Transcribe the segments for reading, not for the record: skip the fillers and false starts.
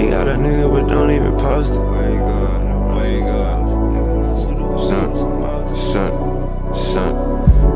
She got a nigga but don't even post it. Where you go? Son.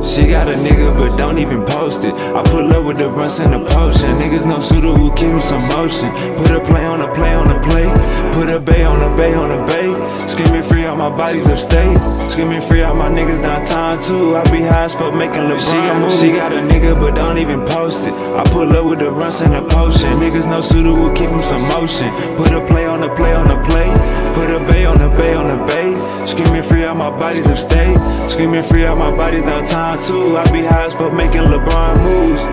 She got a nigga but don't even post it. I pull up with the runs and the potion. Niggas no suitor will keep him some motion. Put a play on a play on a play. Put a bay on a bay on a bay. Screaming free out my bodies upstate. Screaming free out my niggas downtown too. I be high as fuck making LeBron. She got a nigga but don't even post it. I pull up with the runs and the potion. Niggas no suitor will keep him some motion. Put a play on a play on a play. Put a bay on a bay on a bay. Screaming free out my bodies upstate. Screaming free out my bodies downtown too. I be high as fuck making LeBron moves.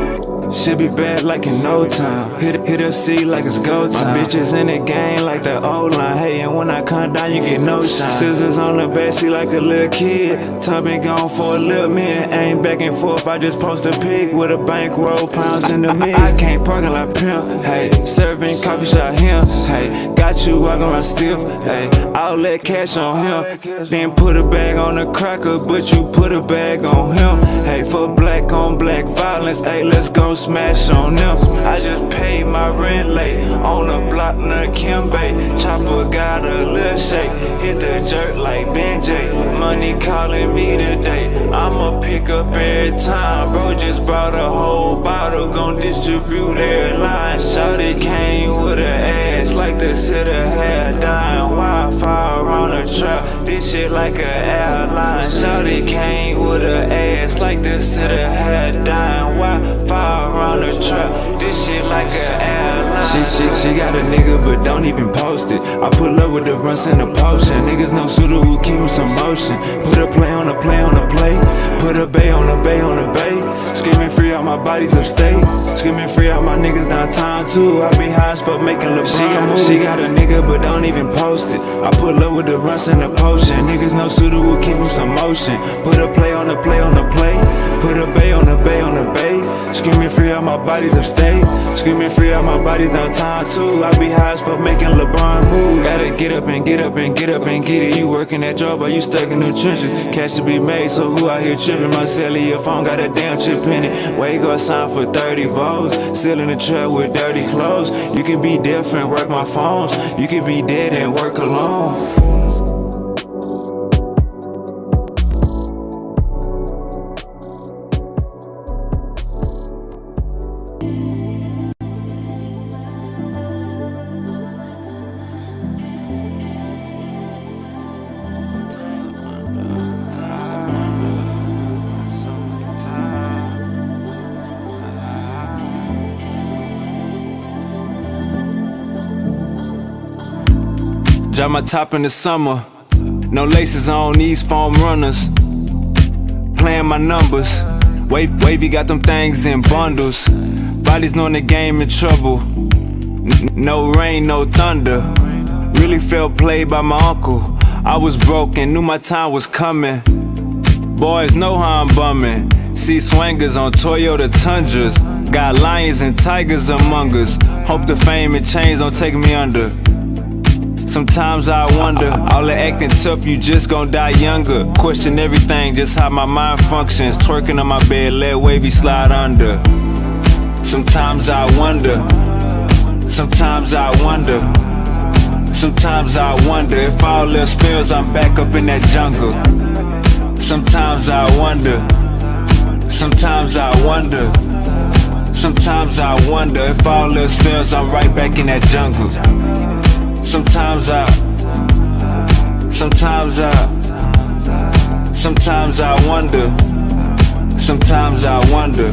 Should be bad like in no time. Hit a C like it's go time. My bitches in the game like the old line. Hey, and when I come down, you get no shine. Scissors on the backseat like a little kid. Time been gone for a little minute. Ain't back and forth, I just post a pic with a bankroll, pounds in the mix. I can't parking like pimp. Hey, serving coffee shop him. Hey, got you walking around still. Hey, I'll let cash on him. Then put a bag on the cracker, but you put a bag on him. Hey, for black on black violence. Hey, let's go smash on them. I just paid my rent late on the block near Kimbe. Chopper got a little shake, hit the jerk like Benjay. Money calling me today, I'ma pick up every time. Bro just brought a whole bottle, gon' distribute every line. Shawty came with her ass like the city had dying. Wildfire on the trap, this shit like a airline. Shawty came with her ass like the city had dying. Wildfire around the trap, this shit like an airline. She got a nigga but don't even post it. I pull up with the runs and the potion. Niggas no suitor will keep him some motion. Put a play on a play on a play. Put a bay on a bay on a bay. Screaming free out my bodies upstate. Screaming free out my niggas downtown too. I be high as fuck making LeBron. She got a nigga but don't even post it. I pull up with the runs and the potion. Niggas no suitor will keep him some motion. Put a play on a play on a play. Put a bay on a bay on a bay. Screaming free out my bodies upstate. Screaming free out my bodies downtown too. I be high as fuck making LeBron moves. Gotta get up and get up and get up and get it. You working that job or you stuck in them trenches. Cash to be made, so who out here tripping? My cellular phone got a damn chip in it. Where you go sign for 30 balls? Still in the trap with dirty clothes. You can be different, work my phones. You can be dead and work alone. Drop my top in the summer, no laces on these foam runners. Playing my numbers, wavy got them things in bundles. Bodies knowing the game in trouble. No rain, no thunder. Really felt played by my uncle. I was broken, knew my time was coming. Boys know how I'm bumming. See swangers on Toyota Tundras. Got lions and tigers among us. Hope the fame and change don't take me under. Sometimes I wonder, all the acting tough, you just gon' die younger. Question everything, just how my mind functions. Twerking on my bed, let wavy slide under. Sometimes I wonder, sometimes I wonder. Sometimes I wonder if all else fails, I'm back up in that jungle. Sometimes I wonder, sometimes I wonder. Sometimes I wonder if all else fails, I'm right back in that jungle. Sometimes I wonder. Sometimes I wonder. Sometimes I wonder.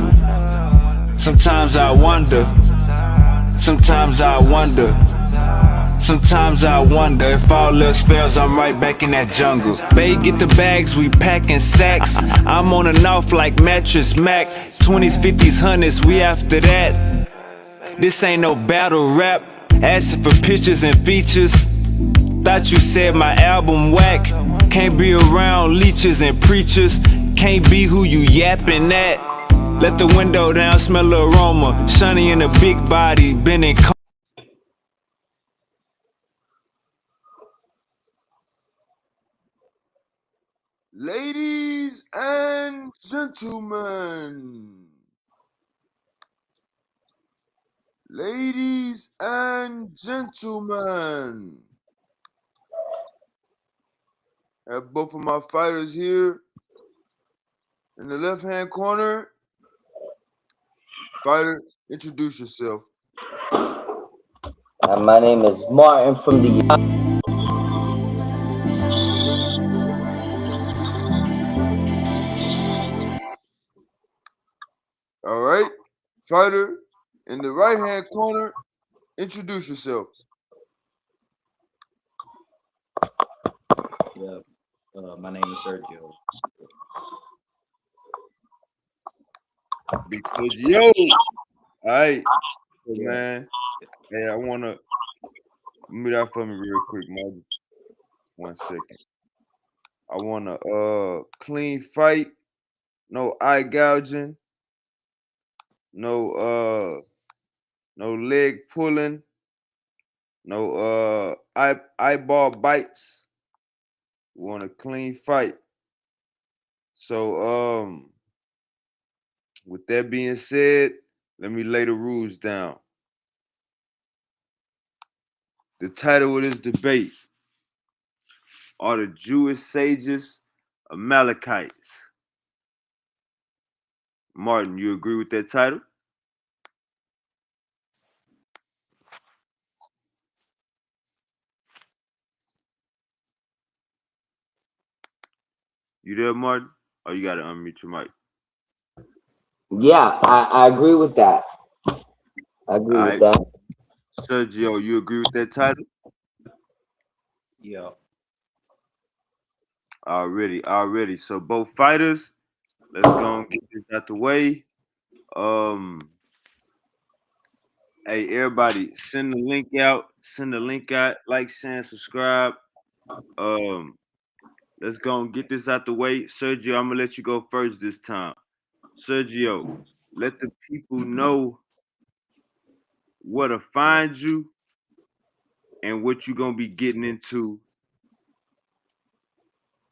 Sometimes I wonder. Sometimes I wonder if all else fails, I'm right back in that jungle. Bae, get the bags, we packing sacks. I'm on and off like Mattress Mac. 20s, 50s, 100s, we after that. This ain't no battle rap. Asking for pictures and features. Thought you said my album whack. Can't be around leeches and preachers. Can't be who you yapping at. Let the window down, smell the aroma. Shiny in a big body, been in. Ladies and gentlemen, Ladies and gentlemen, I have both of my fighters here. In the left-hand corner, fighter, introduce yourself. My name is Martin from the. All right, fighter, in the right-hand corner, introduce yourself. Yeah, my name is Sergio. Big Sergio. All right, so Yeah, man. Hey, I wanna mute that for me real quick, man. 1 second. I want a clean fight, no eye gouging, no no leg pulling, no eyeball bites. We want a clean fight. So with that being said, let me lay the rules down. The title of this debate are the Jewish sages Amalekites. Martin, you agree with that title? You there, Martin? Oh, you gotta unmute your mic. Yeah, I agree with that. I agree All with right. that. Sergio, you agree with that title? yeah, Already. So both fighters, let's go and get this out the way. Um, hey, everybody, send the link out. Send the link out. Like, share, and subscribe. Um, let's go and get this out the way. Sergio, I'm gonna let you go first this time. Sergio, let the people know where to find you and what you're gonna be getting into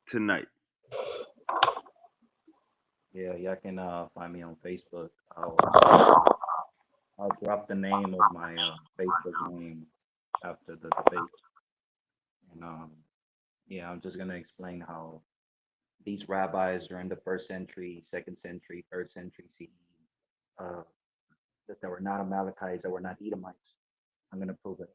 tonight. yeah. Y'all can find me on Facebook. I'll drop the name of my Facebook name after the debate, and yeah, I'm just gonna explain how these rabbis during the first century, second century, third century CE, uh, that they were not Amalekites, that were not Edomites. I'm gonna prove it.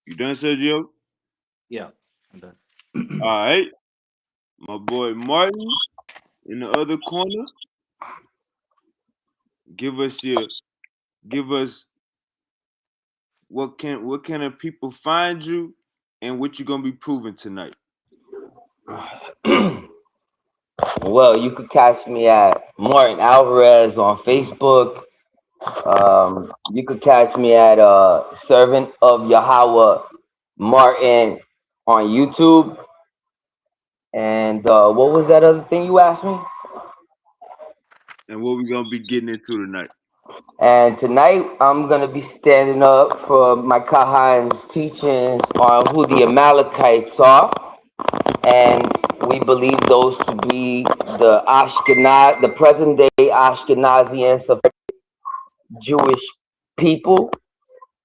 You done, Sergio? Yeah, I'm done. All right, my boy Martin in the other corner. Give us your, give us what can the people find you and what you're gonna be proving tonight. Well, you could catch me at Martin Alvarez on Facebook. You could catch me at Servant of Yahweh Martin on YouTube. And what was that other thing you asked me? And what we gonna be getting into tonight. And tonight I'm gonna be standing up for my Kahan's teachings on who the Amalekites are, and we believe those to be the present day Ashkenazians of Jewish people,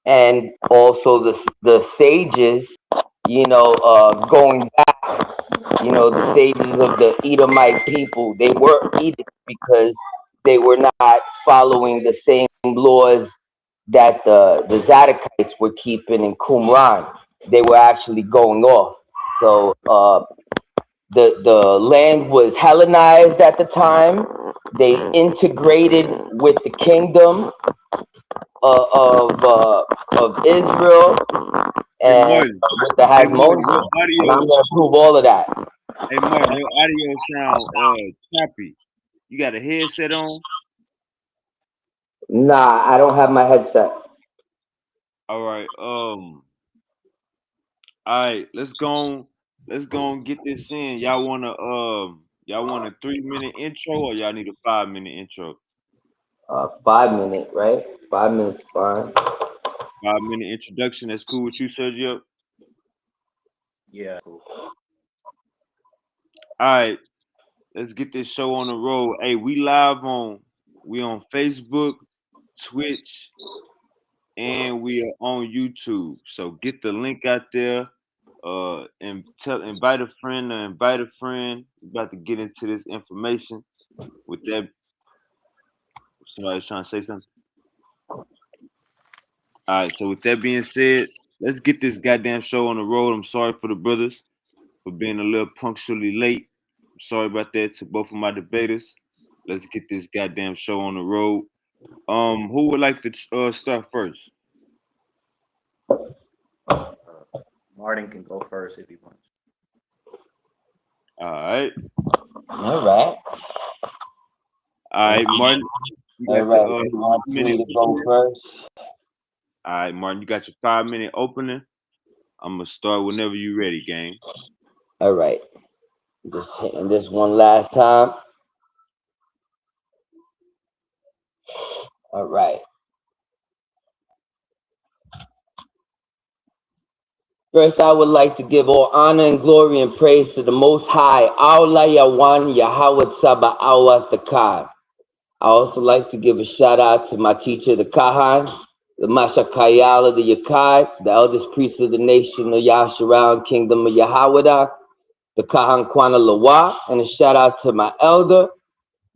and also the sages, going back, the sages of the Edomite people. They were Edom because they were not following the same laws that the Zadokites were keeping in Qumran. They were actually going off. So the land was Hellenized at the time. They integrated with the kingdom of Israel Hey and Martin. with the Hey Martin, your Hasmonean. And I'm audio. gonna prove all of that. Hey Martin, your audio sound choppy. You got a headset on? Nah, I don't have my headset. All right. All right. Let's go and get this in. Y'all want a 3 minute intro or y'all need a 5 minute intro? 5 minute, right? 5 minutes fine. 5 minute introduction. That's cool with you, Sergio. Yeah, cool. All right. Let's get this show on the road. Hey, we on Facebook, Twitch, and we are on YouTube. So get the link out there. And invite a friend or invite a friend. We're about to get into this information. With that, somebody's trying to say something. All right. So with that being said, let's get this goddamn show on the road. I'm sorry for the brothers for being a little punctually late. I'm sorry about that to both of my debaters. Let's get this goddamn show on the road. Who would like to start first? Martin can go first if he wants. All right. All right. All right, Martin. All right. Who wants me to go first? All right, Martin, you got your 5-minute opening. I'm gonna start whenever you're ready, gang. All right. Just hitting this one last time. All right. First, I would like to give all honor and glory and praise to the Most High, Allah Yawan Yahweh Tzaba'awat Thakar. I also like to give a shout out to my teacher, the Kahan, the Mashakayala, the Yakai, the eldest priest of the nation of Yasharal Kingdom of Yahweh, the Kahan Kwana Lawa, and a shout out to my elder,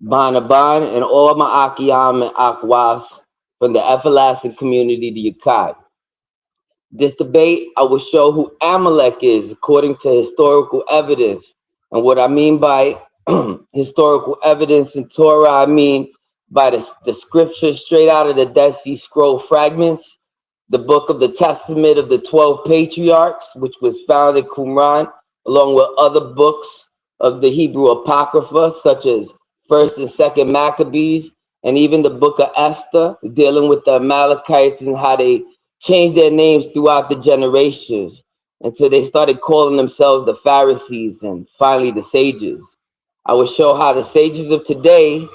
Banaban, and all my Akiyam and Akwas from the everlasting community, the Yakai. This debate, I will show who Amalek is according to historical evidence. And what I mean by historical evidence in Torah, I mean by the scriptures straight out of the Dead Sea Scroll fragments, the book of the Testament of the 12 Patriarchs, which was found in Qumran, along with other books of the Hebrew Apocrypha, such as 1st and 2nd Maccabees, and even the book of Esther, dealing with the Amalekites and how they changed their names throughout the generations until they started calling themselves the Pharisees and finally the sages. I will show how the sages of today,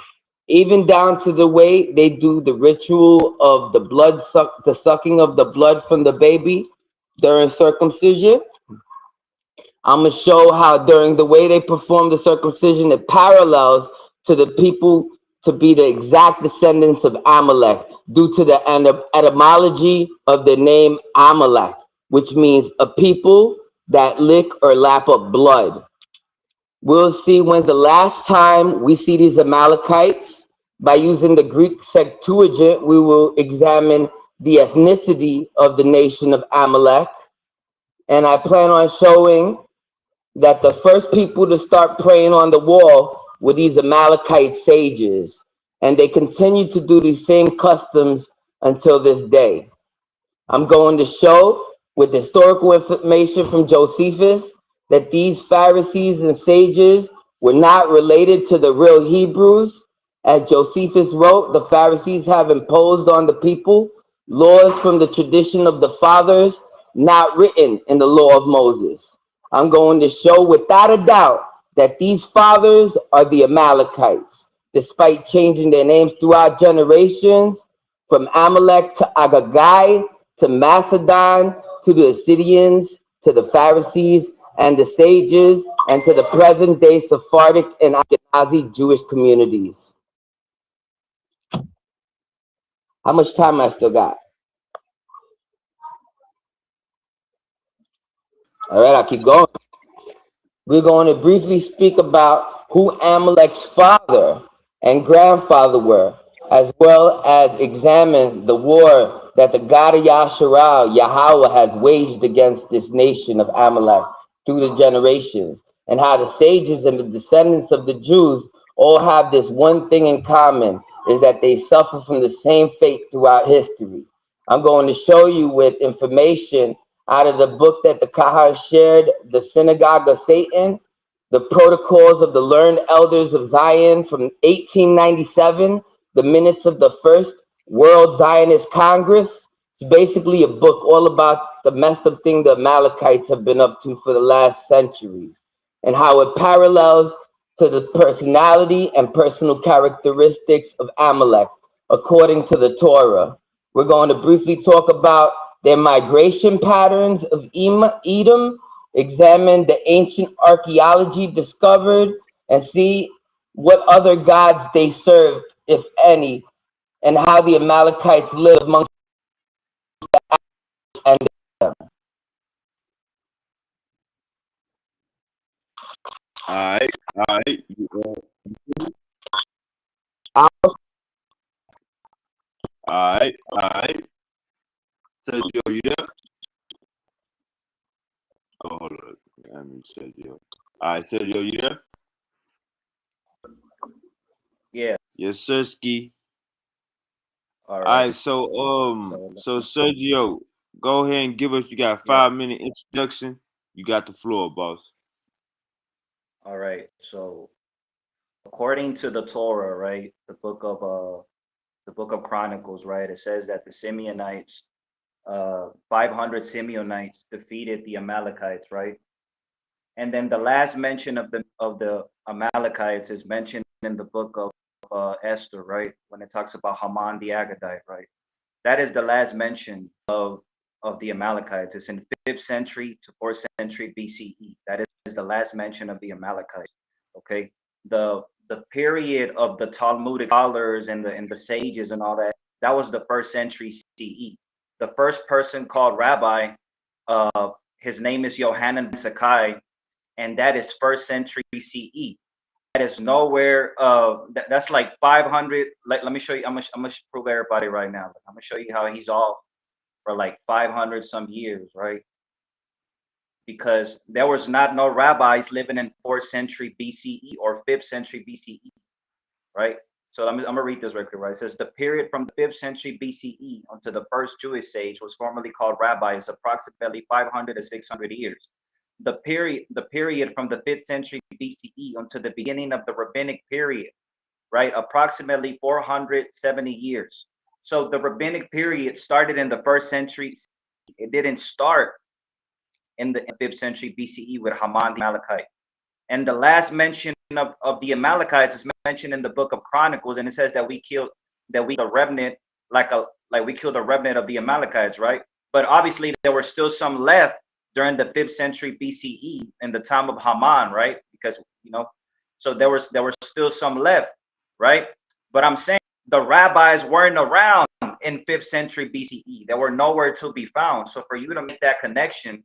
even down to the way they do the ritual of the sucking of the blood from the baby during circumcision. I'm going to show how during the way they perform the circumcision, it parallels to the people to be the exact descendants of Amalek due to the etymology of the name Amalek, which means a people that lick or lap up blood. We'll see when's the last time we see these Amalekites. By using the Greek Septuagint, we will examine the ethnicity of the nation of Amalek. And I plan on showing that the first people to start praying on the wall were these Amalekite sages. And they continue to do these same customs until this day. I'm going to show with historical information from Josephus that these Pharisees and sages were not related to the real Hebrews. As Josephus wrote, the Pharisees have imposed on the people laws from the tradition of the fathers, not written in the law of Moses. I'm going to show without a doubt that these fathers are the Amalekites, despite changing their names throughout generations, from Amalek to Agagai, to Macedon, to the Assyrians, to the Pharisees and the sages, and to the present day Sephardic and Ashkenazi Jewish communities. How much time I still got? All right, I'll keep going. We're going to briefly speak about who Amalek's father and grandfather were, as well as examine the war that the God of Yasharal, Yahweh, has waged against this nation of Amalek through the generations, and how the sages and the descendants of the Jews all have this one thing in common, is that they suffer from the same fate throughout history. I'm going to show you with information out of the book that the Kahan shared, The Synagogue of Satan, the protocols of the learned elders of Zion from 1897, the minutes of the first World Zionist Congress. It's basically a book all about the messed up thing the Amalekites have been up to for the last centuries, and how it parallels to the personality and personal characteristics of Amalek according to the Torah. We're going to briefly talk about their migration patterns of Edom, examine the ancient archaeology discovered, and see what other gods they served, if any, and how the Amalekites lived amongst and them. All right, all right, all right. Sergio, you there? Oh, hold on. I mean, Sergio. All right, Sergio, you there? Yeah. Yes, Sirski. All All right. right, so Sergio, go ahead and give us. You got a Yeah. 5 minute introduction. You got the floor, boss. All right. So according to the Torah, right, the book of Chronicles, right, it says that the Simeonites, 500 Simeonites defeated the Amalekites, right? And then the last mention of the Amalekites is mentioned in the book of Esther, right? When it talks about Haman the Agagite, right? That is the last mention of the Amalekites. It's in 5th century to 4th century BCE. That is the last mention of the Amalekites. Okay, the period of the Talmudic scholars and the sages and all that, that was the 1st century CE. The first person called rabbi, his name is Yohanan Sakai, and that is 1st century CE. That is nowhere. That's like 500. Let me show you. I'm gonna prove everybody right now. I'm gonna show you how he's off for like 500 some years, right? Because there was not no rabbis living in 4th century BCE or 5th century BCE, right? So I'm gonna read this record, right? It says the period from the 5th century BCE until the first Jewish sage was formerly called rabbi is approximately 500 to 600 years. The period from the 5th century BCE until the beginning of the rabbinic period, right? Approximately 470 years. So the rabbinic period started in the 1st century. It didn't start in the 5th century BCE with Haman the Amalekite. And the last mention of the Amalekites is mentioned in the book of Chronicles, and it says that we killed the remnant, like we killed the remnant of the Amalekites, right? But obviously there were still some left during the 5th century BCE in the time of Haman, right? Because so there were still some left, right? But I'm saying the rabbis weren't around in 5th century BCE. They were nowhere to be found. So for you to make that connection,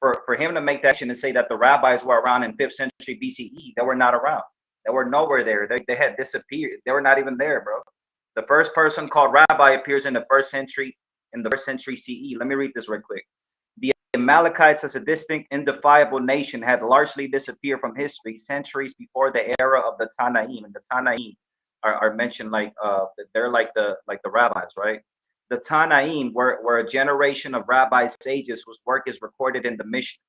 for him to make that action and say that the rabbis were around in 5th century BCE, they were not around. They were nowhere there. They had disappeared. They were not even there, bro. The first person called rabbi appears in the 1st century, in the 1st century CE. Let me read this real quick. The Amalekites, as a distinct, indefiable nation, had largely disappeared from history centuries before the era of the Tanaim. And the Tanaim are mentioned like they're like the rabbis, right? The Tanaim were a generation of rabbi sages whose work is recorded in the Mishnah.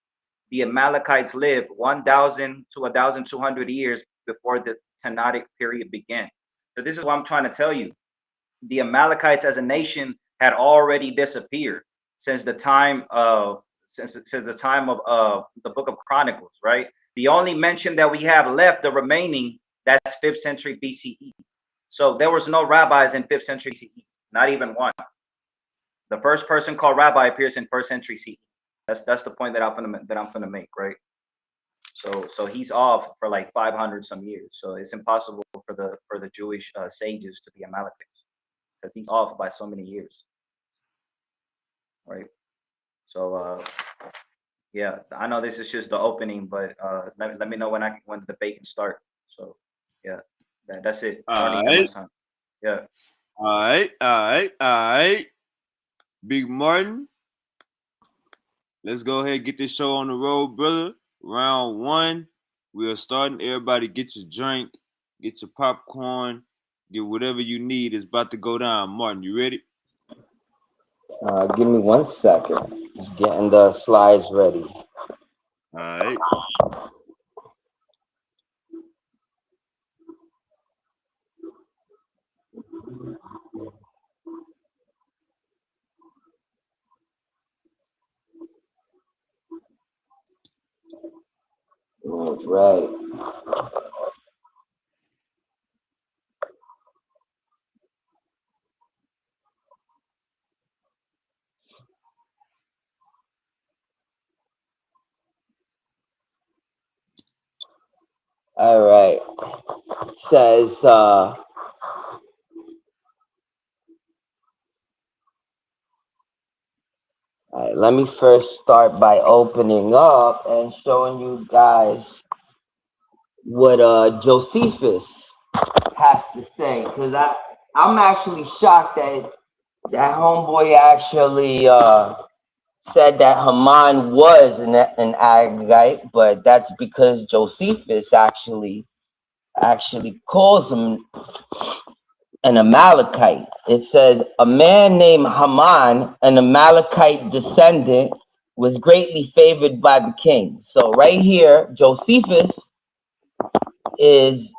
The Amalekites lived 1,000 to 1,200 years before the Tanaitic period began. So this is what I'm trying to tell you. The Amalekites as a nation had already disappeared since the time of the book of Chronicles, right? The only mention that we have left, the remaining, that's 5th century BCE. So there was no rabbis in 5th century CE, not even one. The first person called rabbi appears in 1st century CE. That's the point that I'm gonna make, right? So he's off for like 500 some years. So it's impossible for the Jewish sages to be Amalekites because he's off by so many years, right? So yeah, I know this is just the opening, but let me know when the debate can start. So yeah, that's it. I don't All need that right, much time. Yeah. all right, all right, all right. Big Martin, let's go ahead and get this show on the road, brother. Round one, we are starting. Everybody get your drink, get your popcorn, get whatever you need. It's about to go down. Martin, you ready? Give me 1 second. Just getting the slides ready. All right. That's right. All right. It says, all right, let me first start by opening up and showing you guys what Josephus has to say, because I'm actually shocked that that homeboy actually said that Haman was an Agagite, but that's because Josephus actually calls him an Amalekite. It says a man named Haman, an Amalekite descendant, was greatly favored by the king. So right here, Josephus is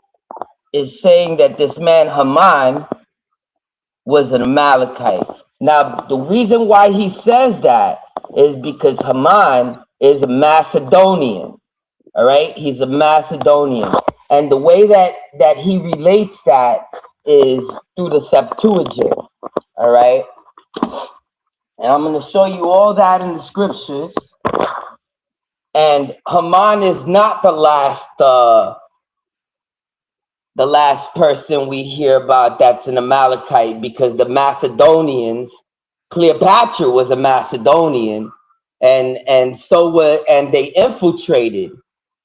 is saying that this man Haman was an Amalekite. Now, the reason why he says that is because Haman is a Macedonian. All right, he's a Macedonian, and the way that he relates that is through the Septuagint. All right, and I'm going to show you all that in the scriptures. And Haman is not the last person we hear about that's an Amalekite, because the Macedonians, Cleopatra was a Macedonian, and so were, and they infiltrated.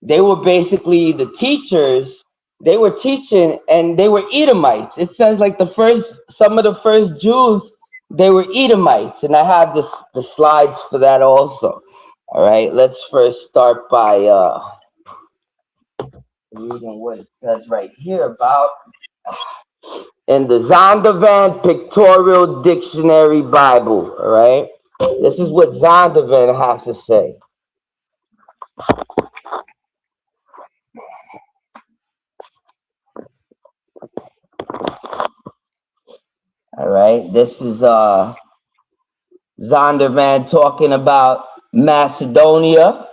They were basically the teachers. They were teaching, and they were Edomites. It says like some of the first Jews, they were Edomites, and I have the slides for that also. All right, let's first start by reading what it says right here about in the Zondervan Pictorial Dictionary Bible. All right, this is what Zondervan has to say. All right, this is Zondervan talking about Macedonia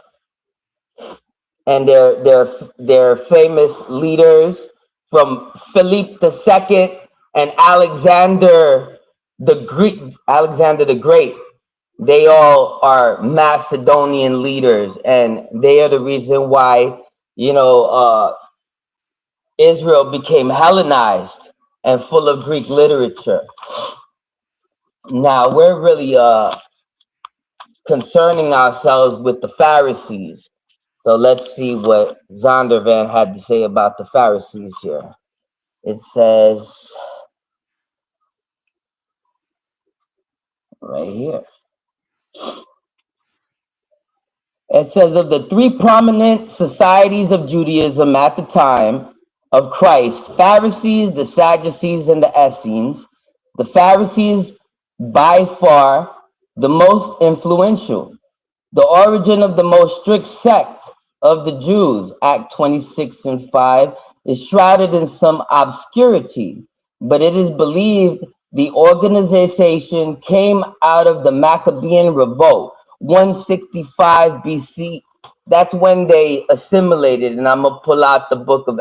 and their famous leaders from Philip II and Alexander the Great. They all are Macedonian leaders, and they are the reason why, Israel became Hellenized and full of Greek literature. Now we're really concerning ourselves with the Pharisees. So let's see what Zondervan had to say about the Pharisees here. It says right here. It says of the three prominent societies of Judaism at the time of Christ, Pharisees, the Sadducees, and the Essenes, the Pharisees by far the most influential. The origin of the most strict sect of the Jews, Act 26:5, is shrouded in some obscurity, but it is believed the organization came out of the Maccabean revolt, 165 BC. That's when they assimilated, and I'm gonna pull out the book of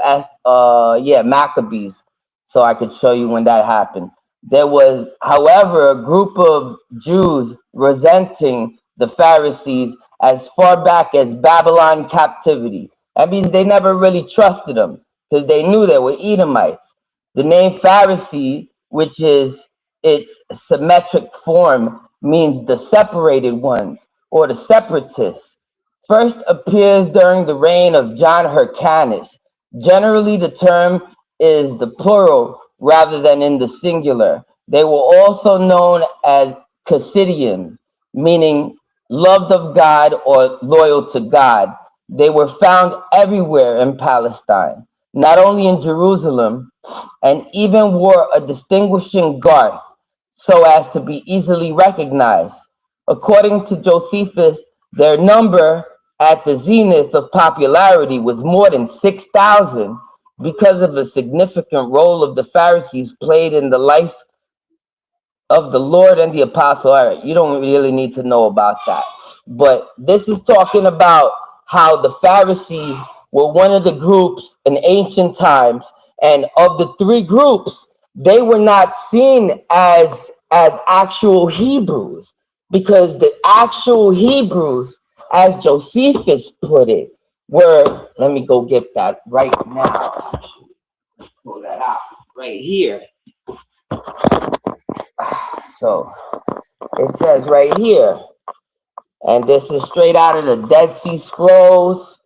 Maccabees, so I could show you when that happened. There was, however, a group of Jews resenting the Pharisees as far back as Babylon captivity. That means they never really trusted them because they knew they were Edomites. The name Pharisee, which is its symmetric form, means the separated ones or the separatists. First appears during the reign of John Hyrcanus. Generally, the term is the plural rather than in the singular. They were also known as Chassidim, meaning loved of God or loyal to God. They were found everywhere in Palestine, not only in Jerusalem, and even wore a distinguishing garth so as to be easily recognized. According to Josephus, their number at the zenith of popularity was more than 6,000 because of a significant role of the Pharisees played in the life of the Lord and the apostle. All right, you don't really need to know about that. But this is talking about how the Pharisees were one of the groups in ancient times, and of the three groups, they were not seen as actual Hebrews, because the actual Hebrews, as Josephus put it, were, let me go get that right now. Pull that out right here. So it says right here, and this is straight out of the Dead Sea Scrolls,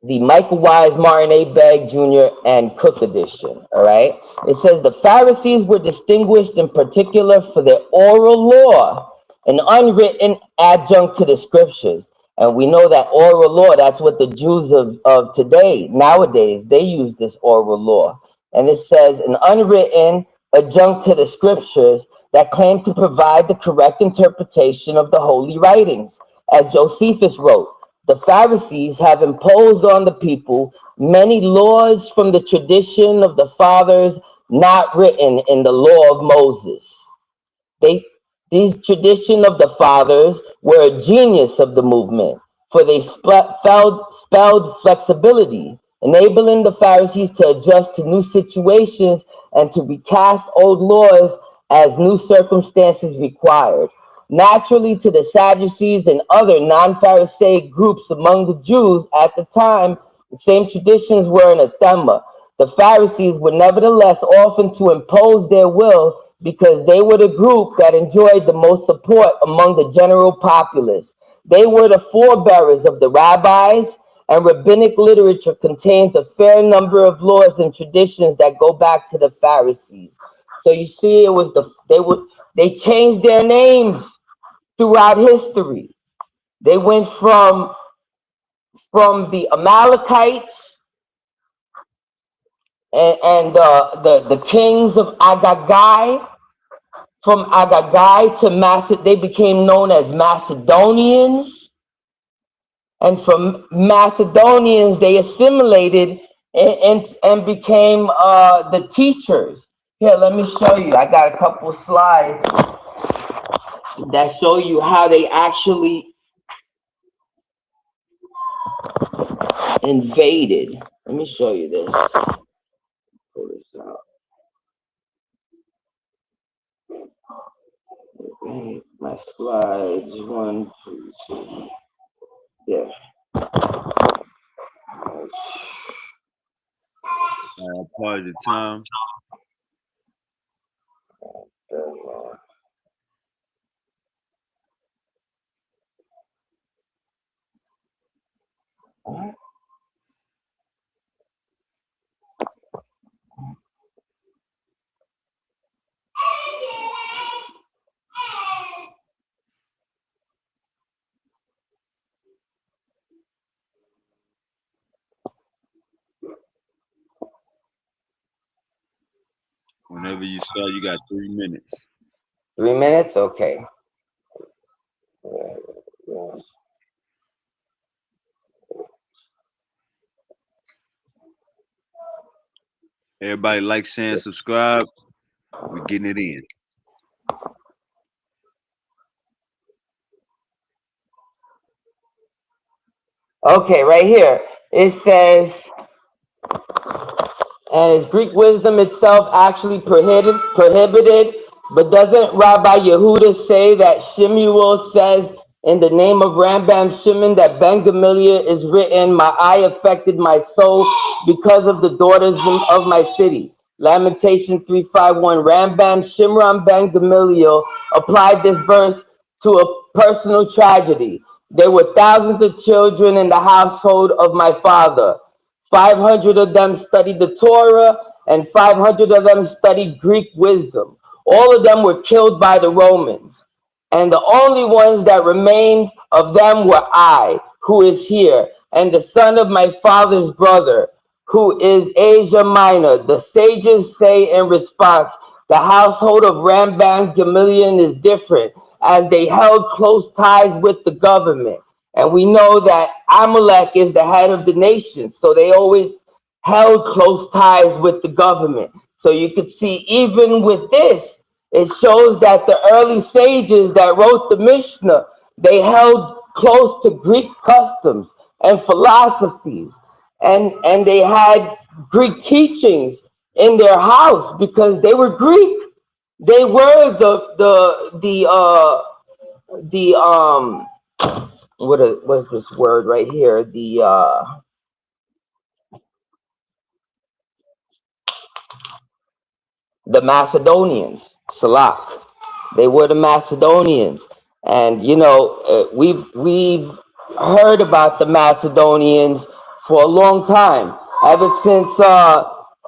the Michael Wise, Martin A. Begg Jr. and Cook edition. All right. It says the Pharisees were distinguished in particular for their oral law, an unwritten adjunct to the scriptures. And we know that oral law, that's what the Jews of today, nowadays, they use this oral law. And it says an unwritten adjunct to the scriptures that claim to provide the correct interpretation of the holy writings. As Josephus wrote, the Pharisees have imposed on the people many laws from the tradition of the fathers not written in the law of Moses. These tradition of the fathers were a genius of the movement, for they spelled flexibility, enabling the Pharisees to adjust to new situations and to recast old laws as new circumstances required. Naturally, to the Sadducees and other non-Pharisaic groups among the Jews at the time, the same traditions were anathema. The Pharisees were nevertheless often to impose their will because they were the group that enjoyed the most support among the general populace. They were the forebearers of the rabbis, and rabbinic literature contains a fair number of laws and traditions that go back to the Pharisees. So you see, it was they changed their names throughout history. They went from the Amalekites and the kings of Agagai. From Agagai to they became known as Macedonians. And from Macedonians, they assimilated and became the teachers. Here, let me show you. I got a couple of slides that show you how they actually invaded. Let me show you this. Pull this out. Okay, my slides. 1, 2, 3. Yeah. Pause your time. Whenever you start, you got 3 minutes. 3 minutes? Okay. Everybody like, share, and subscribe. We're getting it in. Okay, right here. It says, and is Greek wisdom itself actually prohibited? But doesn't Rabbi Yehuda say that Shemuel says in the name of Rambam Shimon that Ben Gamaliel is written, my eye affected my soul because of the daughters of my city? Lamentation 3:5-1. Rambam Shimron Ben Gamaliel applied this verse to a personal tragedy. There were thousands of children in the household of my father. 500 of them studied the Torah, and 500 of them studied Greek wisdom. All of them were killed by the Romans. And the only ones that remained of them were I, who is here, and the son of my father's brother, who is Asia Minor. The sages say in response, the household of Rambam Gamaliel is different, as they held close ties with the government. And we know that Amalek is the head of the nation, so they always held close ties with the government. So you could see, even with this, it shows that the early sages that wrote the Mishnah, they held close to Greek customs and philosophies, and they had Greek teachings in their house because they were Greek. They were the what's this word right here? The Macedonians, Salak. They were the Macedonians, and we've heard about the Macedonians for a long time, ever since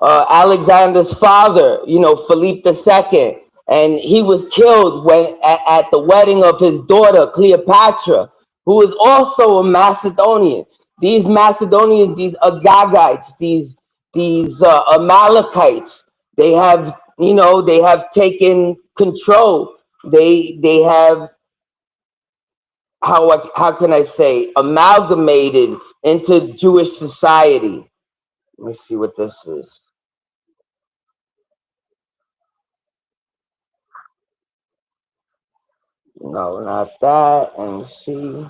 Alexander's father, Philip II, and he was killed at the wedding of his daughter Cleopatra, who is also a Macedonian. These Macedonians, these Agagites, these Amalekites, they have taken control. They have, how can I say, amalgamated into Jewish society. Let me see what this is. No, not that. And see.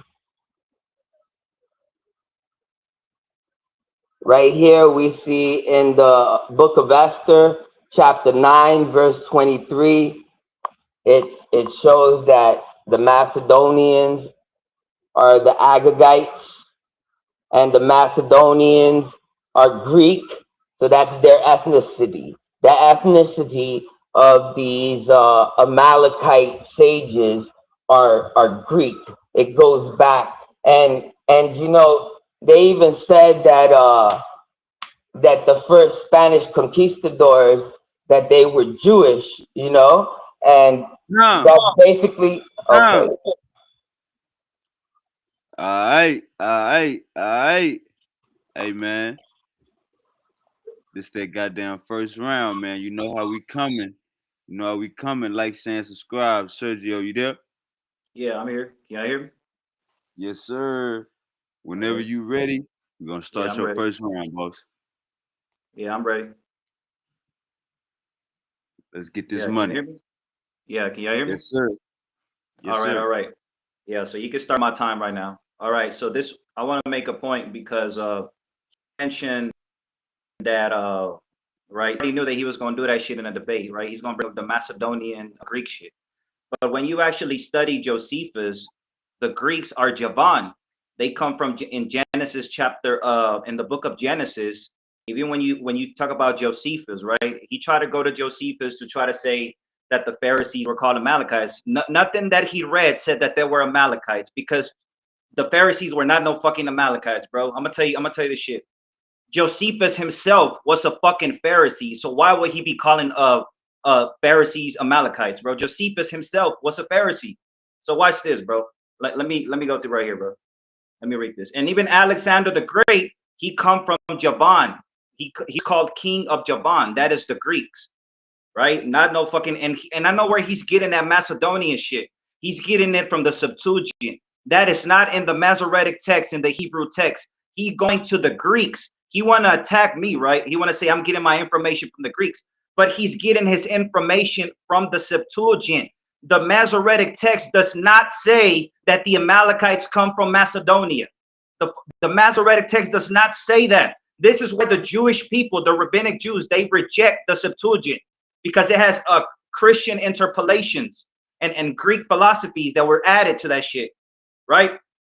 Right here we see in the book of Esther, chapter 9, verse 23, it shows that the Macedonians are the Agagites, and the Macedonians are Greek, so that's their ethnicity. The ethnicity of these Amalekite sages are Greek. It goes back, and they even said that the first Spanish conquistadors, that they were Jewish, and No, that's basically okay. no. Alright, alright, alright. Hey man, this that goddamn first round, man. You know how we coming. You know how we coming. Like, share, subscribe. Sergio, you there? Yeah, I'm here. Can you hear me? Yes, sir. All Whenever right. you ready, we're gonna Yeah, start I'm your ready. first round, boss. Yeah, I'm ready. Let's get this Yeah, can you money. hear me? Yeah, can you hear me? Yes, sir. All Yes, right, all sir. right. Yeah, so you can start my time right now. All right, so this I want to make a point because mentioned that right, he knew that he was going to do that shit in a debate, right? He's going to bring up the Macedonian Greek shit. But when you actually study Josephus, the Greeks are Javan. They come from in Genesis chapter in the book of Genesis. Even when you talk about Josephus, right? He tried to go to Josephus to try to say that the Pharisees were called Amalekites. Nothing that he read said that they were Amalekites because the Pharisees were not no fucking Amalekites, bro. I'm gonna tell you this shit. Josephus himself was a fucking Pharisee, so why would he be calling Pharisees Amalekites, bro? Josephus himself was a Pharisee. So watch this, bro. Let me go to right here, bro. Let me read this. And even Alexander the Great, he come from Javan. He's called King of Javan. That is the Greeks, right? Not no fucking and I know where he's getting that Macedonian shit. He's getting it from the Septuagint. That is not in the Masoretic text, in the Hebrew text. He going to the Greeks. He want to attack me, right? He want to say I'm getting my information from the Greeks, but he's getting his information from the Septuagint. The Masoretic text does not say that the Amalekites come from Macedonia. The, the Masoretic text does not say that. This is why the Jewish people, the rabbinic Jews, they reject the Septuagint because it has Christian interpolations and Greek philosophies that were added to that shit, right?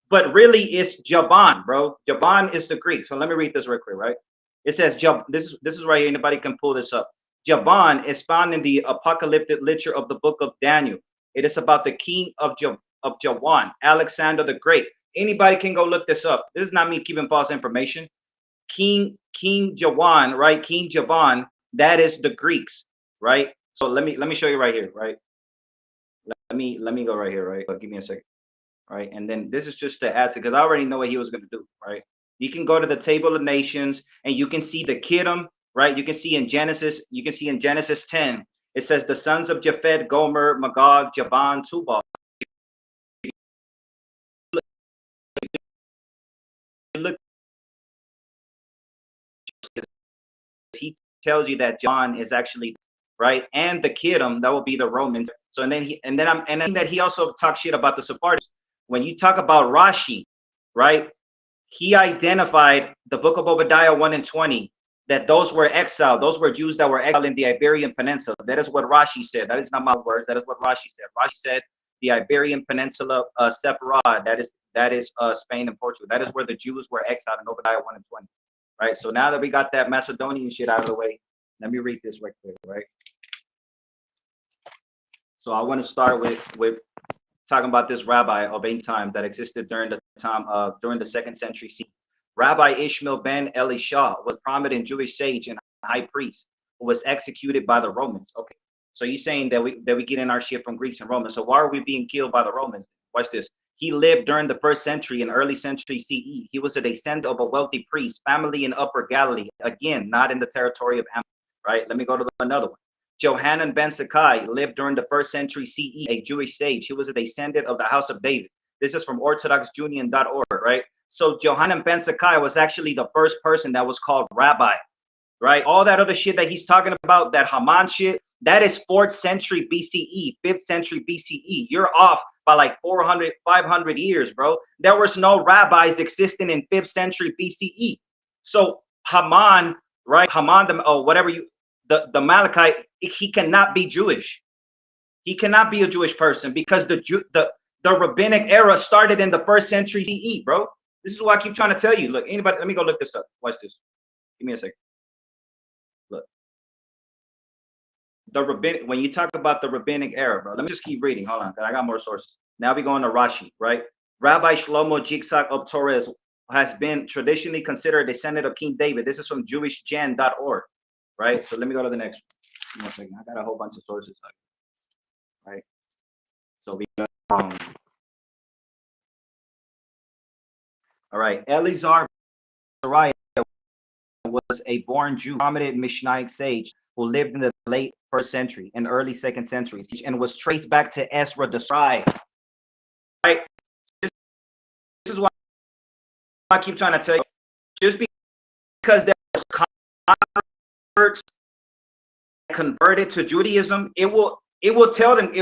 But really, it's Javan, bro. Javan is the Greek. So let me read this real quick, right? It says this is right here. Anybody can pull this up. Javan is found in the apocalyptic literature of the book of Daniel. It is about the king of Javan, Alexander the Great. Anybody can go look this up. This is not me keeping false information. King Javan, right? King Javan, that is the Greeks, right? So let me show you right here, right? Let me go right here, right? Give me a second, right? And then this is just to add to because I already know what he was gonna do, right? You can go to the table of nations and you can see the Kittim, right? You can see in Genesis 10, it says the sons of Japhet, Gomer, Magog, Javan, Tubal. Look, he tells you that John is actually right, and the Kittim, that will be the Romans. So and then that he also talks shit about the Sephardics. When you talk about Rashi, right? He identified the book of Obadiah 1 and 20 that those were exiled, those were Jews that were exiled in the Iberian Peninsula. That is what Rashi said. That is not my words. That is what Rashi said. Rashi said the Iberian Peninsula, Sepharad. That is Spain and Portugal. That is where the Jews were exiled in Obadiah 1 and 20. Right. So now that we got that Macedonian shit out of the way, let me read this right quick. Right. So I want to start with talking about this rabbi of ancient time that existed during the time of during the 2nd century CE. Rabbi Ishmael ben Elisha was a prominent Jewish sage and high priest who was executed by the Romans. Okay, so you're saying that we get in our shit from Greeks and Romans. So why are we being killed by the Romans? Watch this. He lived during the 1st century and early century CE. He was a descendant of a wealthy priest, family in Upper Galilee. Again, not in the territory of Amalek. Right. Let me go to another one. Johanan ben Zakkai lived during the 1st century CE, a Jewish sage. He was a descendant of the house of David. This is from orthodoxunion.org, right? So Johanan ben Zakkai was actually the first person that was called rabbi, right? All that other shit that he's talking about, that Haman shit, that is 4th century BCE, 5th century BCE. You're off by like 400, 500 years, bro. There was no rabbis existing in 5th century BCE. So Haman, right? Haman, whatever you, the Amalekite, he cannot be Jewish. He cannot be a Jewish person because the rabbinic era started in the 1st century CE, bro. This is what I keep trying to tell you. Look, anybody, let me go look this up. Watch this. Give me a second. Look. When you talk about the rabbinic era, bro, let me just keep reading. Hold on, I got more sources. Now we go into Rashi, right? Rabbi Shlomo Jigsaw of Torres has been traditionally considered a descendant of King David. This is from jewishgen.org, right? So let me go to the next one. Give me a second. I got a whole bunch of sources, right? So we got all right, Elizar Sariah was a born Jew, prominent Mishnaic sage who lived in the late 1st century and early 2nd centuries and was traced back to Ezra the scribe. Right? This is why I keep trying to tell you. Just because there was converts converted to Judaism, it will tell them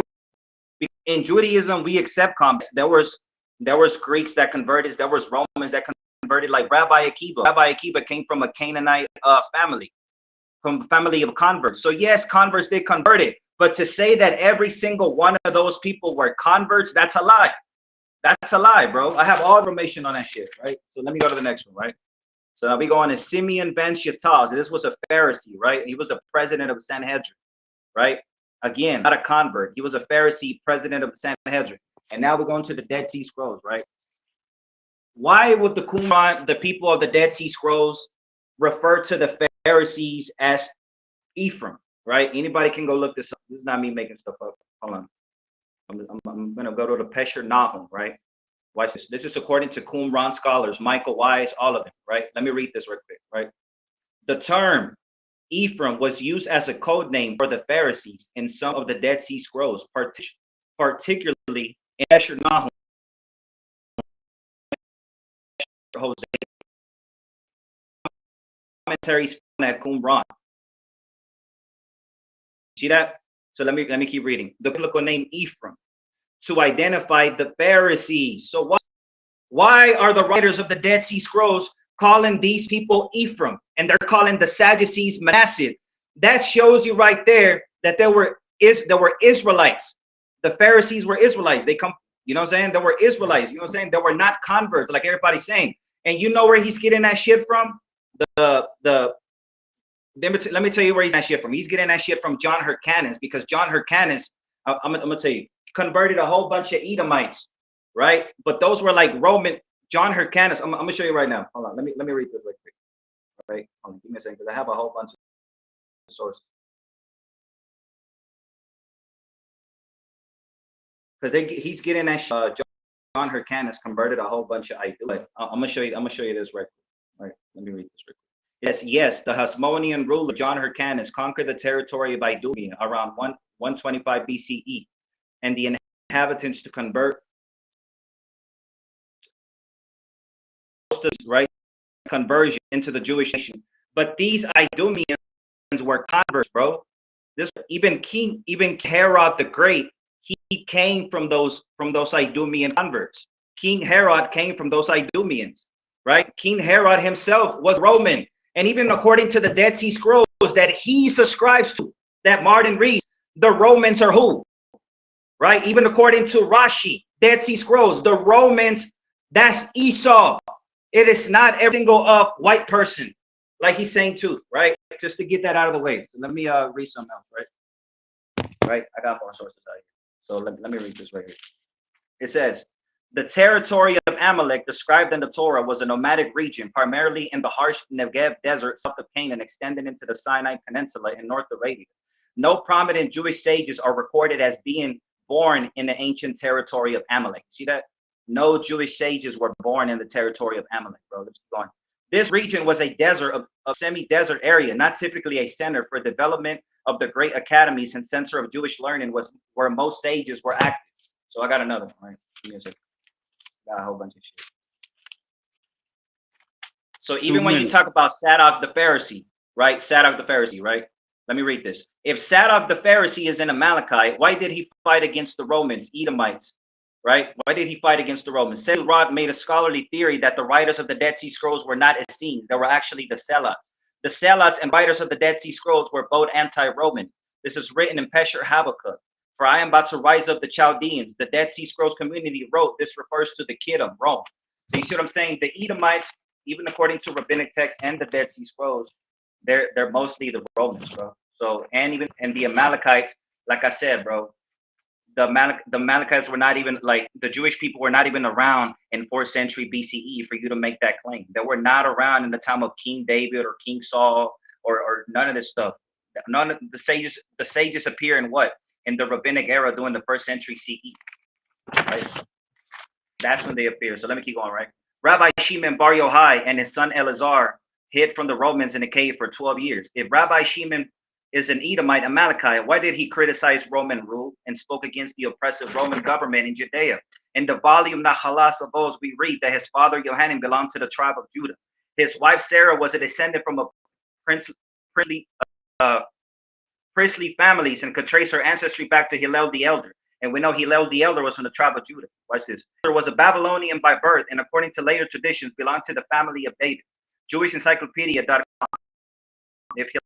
in Judaism we accept converts. There was Greeks that converted, there was Romans that converted, like Rabbi Akiva. Rabbi Akiva came from a Canaanite family, from a family of converts. So yes, converts, they converted. But to say that every single one of those people were converts, that's a lie. That's a lie, bro. I have all information on that shit, right? So let me go to the next one, right? So now we go on to Simeon ben Shattaz. This was a Pharisee, right? He was the president of the Sanhedrin, right? Again, not a convert. He was a Pharisee, president of the Sanhedrin. And now we're going to the Dead Sea Scrolls, right? Why would the Qumran, the people of the Dead Sea Scrolls, refer to the Pharisees as Ephraim, right? Anybody can go look this up. This is not me making stuff up. Hold on. I'm going to go to the Pesher Nahum, right? Watch this. This is according to Qumran scholars, Michael Wise, all of them, right? Let me read this real quick, right? The term Ephraim was used as a code name for the Pharisees in some of the Dead Sea Scrolls, particularly in Pesher Nahum, Hosea, commentaries at Qumran. See that? So let me keep reading. The biblical name Ephraim to identify the Pharisees. So why are the writers of the Dead Sea Scrolls calling these people Ephraim and they're calling the Sadducees Manasseh? That shows you right there that there were Israelites. The Pharisees were Israelites. They come, you know what I'm saying? There were Israelites, you know what I'm saying? They were not converts like everybody's saying. And you know where he's getting that shit from? Let me tell you where he's getting that shit from. He's getting that shit from John Hyrcanus, because John Hyrcanus, I'm gonna tell you, converted a whole bunch of Edomites, right? But those were like Roman. John Hyrcanus, I'm gonna show you right now. Hold on, let me read this real quick. All right, hold on, give me a second, because I have a whole bunch of sources. Because he's getting that John Hyrcanus converted a whole bunch of idols. I'm gonna show you this right quick. All right, let me read this real quick. Yes, the Hasmonean ruler John Hyrcanus conquered the territory of Idumea around 125 BCE, and the inhabitants to convert, right, conversion into the Jewish nation. But these Idumeans were converts, bro. This even Herod the Great, he came from those Idumean converts. King Herod came from those Idumeans, right? King Herod himself was Roman. And even according to the Dead Sea Scrolls that he subscribes to, that Martin reads, the Romans are who? Right? Even according to Rashi, Dead Sea Scrolls, the Romans That's Esau. It is not every single white person, like he's saying too, right? Just to get that out of the way. So let me read something else, right? I got more sources out here. So let me read this right here. It says, the territory of Amalek described in the Torah was a nomadic region, primarily in the harsh Negev desert south of Canaan, extending into the Sinai Peninsula in North Arabia. No prominent Jewish sages are recorded as being born in the ancient territory of Amalek. See that? No Jewish sages were born in the territory of Amalek, bro. Let's keep going. This region was a desert, a semi-desert area, not typically a center for development of the great academies and center of Jewish learning, was where most sages were active. So I got another one, right? Give me a second. Got a whole bunch of shit. So even when you talk about Zadok the Pharisee, right? Zadok the Pharisee, right? Let me read this. If Zadok the Pharisee is an Amalekite, why did he fight against the Romans, Edomites, right? Why did he fight against the Romans? Samuel Rod made a scholarly theory that the writers of the Dead Sea Scrolls were not Essenes. They were actually the Zealots. The Zealots and writers of the Dead Sea Scrolls were both anti-Roman. This is written in Pesher Habakkuk. For I am about to rise up the Chaldeans. The Dead Sea Scrolls community wrote, this refers to the Kittim, Rome. So you see what I'm saying? The Edomites, even according to rabbinic texts and the Dead Sea Scrolls, they're mostly the Romans, bro. So and the Amalekites, like I said, bro, the Amalekites were not even, like, the Jewish people were not even around in 4th century BCE for you to make that claim. They were not around in the time of King David or King Saul or none of this stuff. None of the sages appear in what? In the rabbinic era during the 1st century CE, right? That's when they appear. So let me keep going, right? Rabbi Shimon Bar Yochai and his son Eleazar hid from the Romans in a cave for 12 years. If Rabbi Shimon is an Edomite Amalekite, why did he criticize Roman rule and spoke against the oppressive Roman government in Judea? In the volume Nahalas Avos, we read that his father Yohanan belonged to the tribe of Judah. His wife Sarah was a descendant from a priestly families and could trace her ancestry back to Hillel the Elder. And we know Hillel the Elder was from the tribe of Judah. Watch this. There was a Babylonian by birth, and according to later traditions, belonged to the family of David. Jewish Encyclopedia.com. If Hillel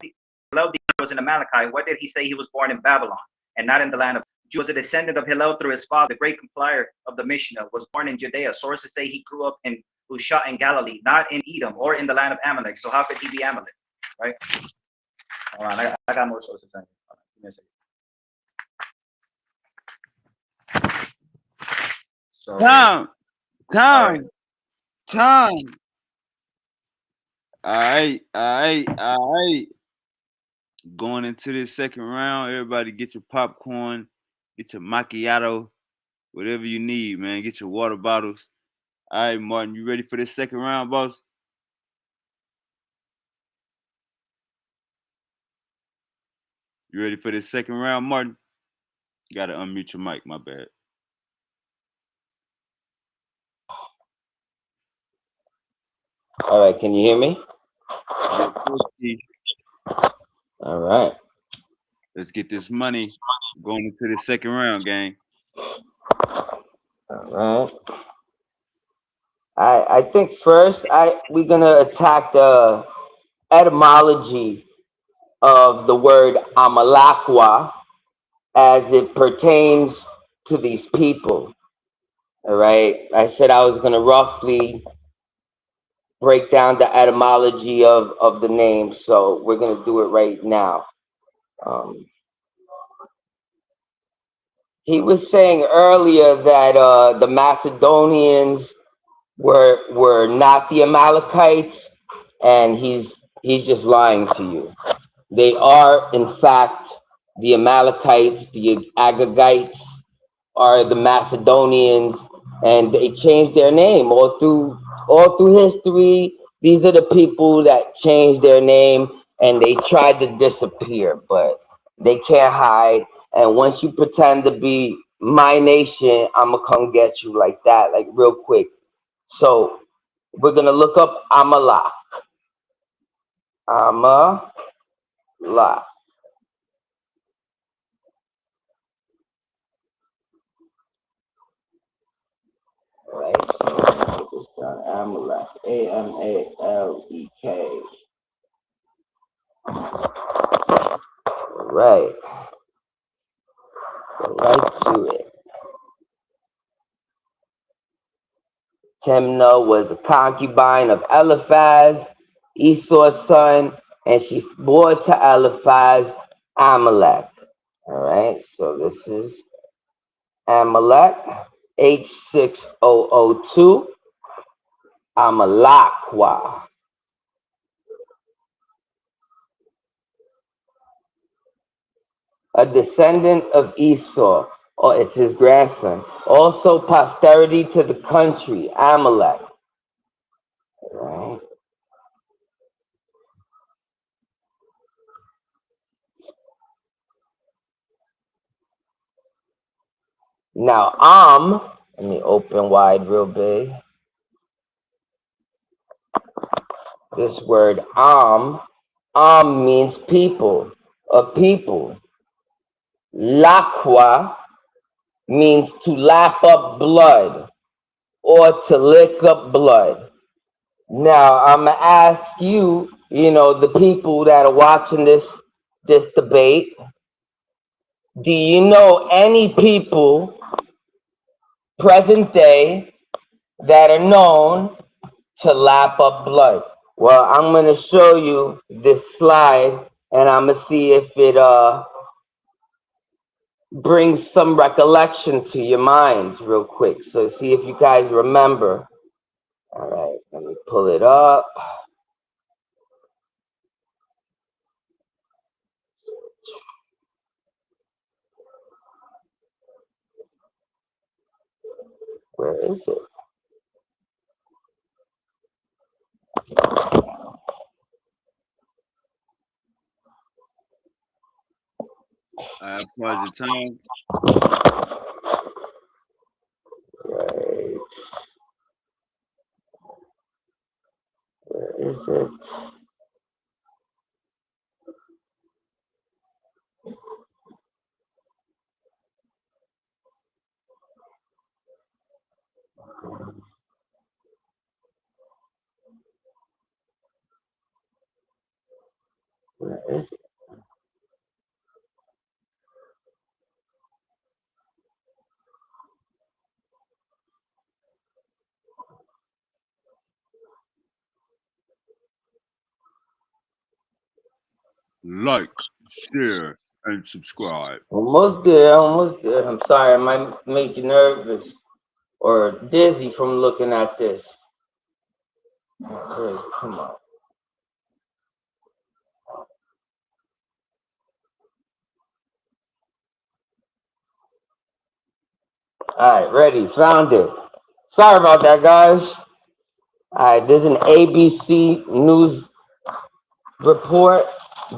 the Elder was an Amalekite, why did he say he was born in Babylon and not in the land of Judah? Was a descendant of Hillel through his father, the great compiler of the Mishnah, was born in Judea. Sources say he grew up in Usha in Galilee, not in Edom or in the land of Amalek. So how could he be Amalek, right? Hold on, I got more sources. Give me a second. So, Time. All right. Going into this second round, everybody get your popcorn, get your macchiato, whatever you need, man. Get your water bottles. All right, Martin, you ready for this second round, boss? You ready for this second round, Martin? You gotta unmute your mic, my bad. All right, can you hear me? All right. Let's get this money going into the second round, gang. All right. I think first we're gonna attack the etymology of the word Amalakwa as it pertains to these people. All right. I said I was gonna roughly break down the etymology of the name, so we're gonna do it right now. He was saying earlier that the Macedonians were not the Amalekites, and he's just lying to you. They are, in fact, the Amalekites. The Agagites are the Macedonians, and they changed their name all through history. These are the people that changed their name, and they tried to disappear, but they can't hide. And once you pretend to be my nation, I'm gonna come get you like that, like real quick. So we're gonna look up Amalek. Amalek. Right, so put this down. Amalek. Amalek. Right. Go right to it. Timnah was a concubine of Eliphaz, Esau's son, and she bore to Eliphaz Amalek. All right, so this is Amalek, H6002, Amalekwa. A descendant of Esau, or it's his grandson. Also posterity to the country, Amalek. Right. Now, let me open wide real big. This word means people, a people. Lakwa means to lap up blood or to lick up blood. Now, I'm going to ask you, the people that are watching this debate, do you know any people present day that are known to lap up blood? Well, I'm going to show you this slide, and I'm going to see if it brings some recollection to your minds real quick. So see if you guys remember. All right, let me pull it up. Where is it? I pause the time. Right. Where is it? Where is it? Like, share, and subscribe. Almost there, almost there. I'm sorry, I might make you nervous or dizzy from looking at this. Come on. All right, ready, found it. Sorry about that, guys. All right, there's an ABC News report.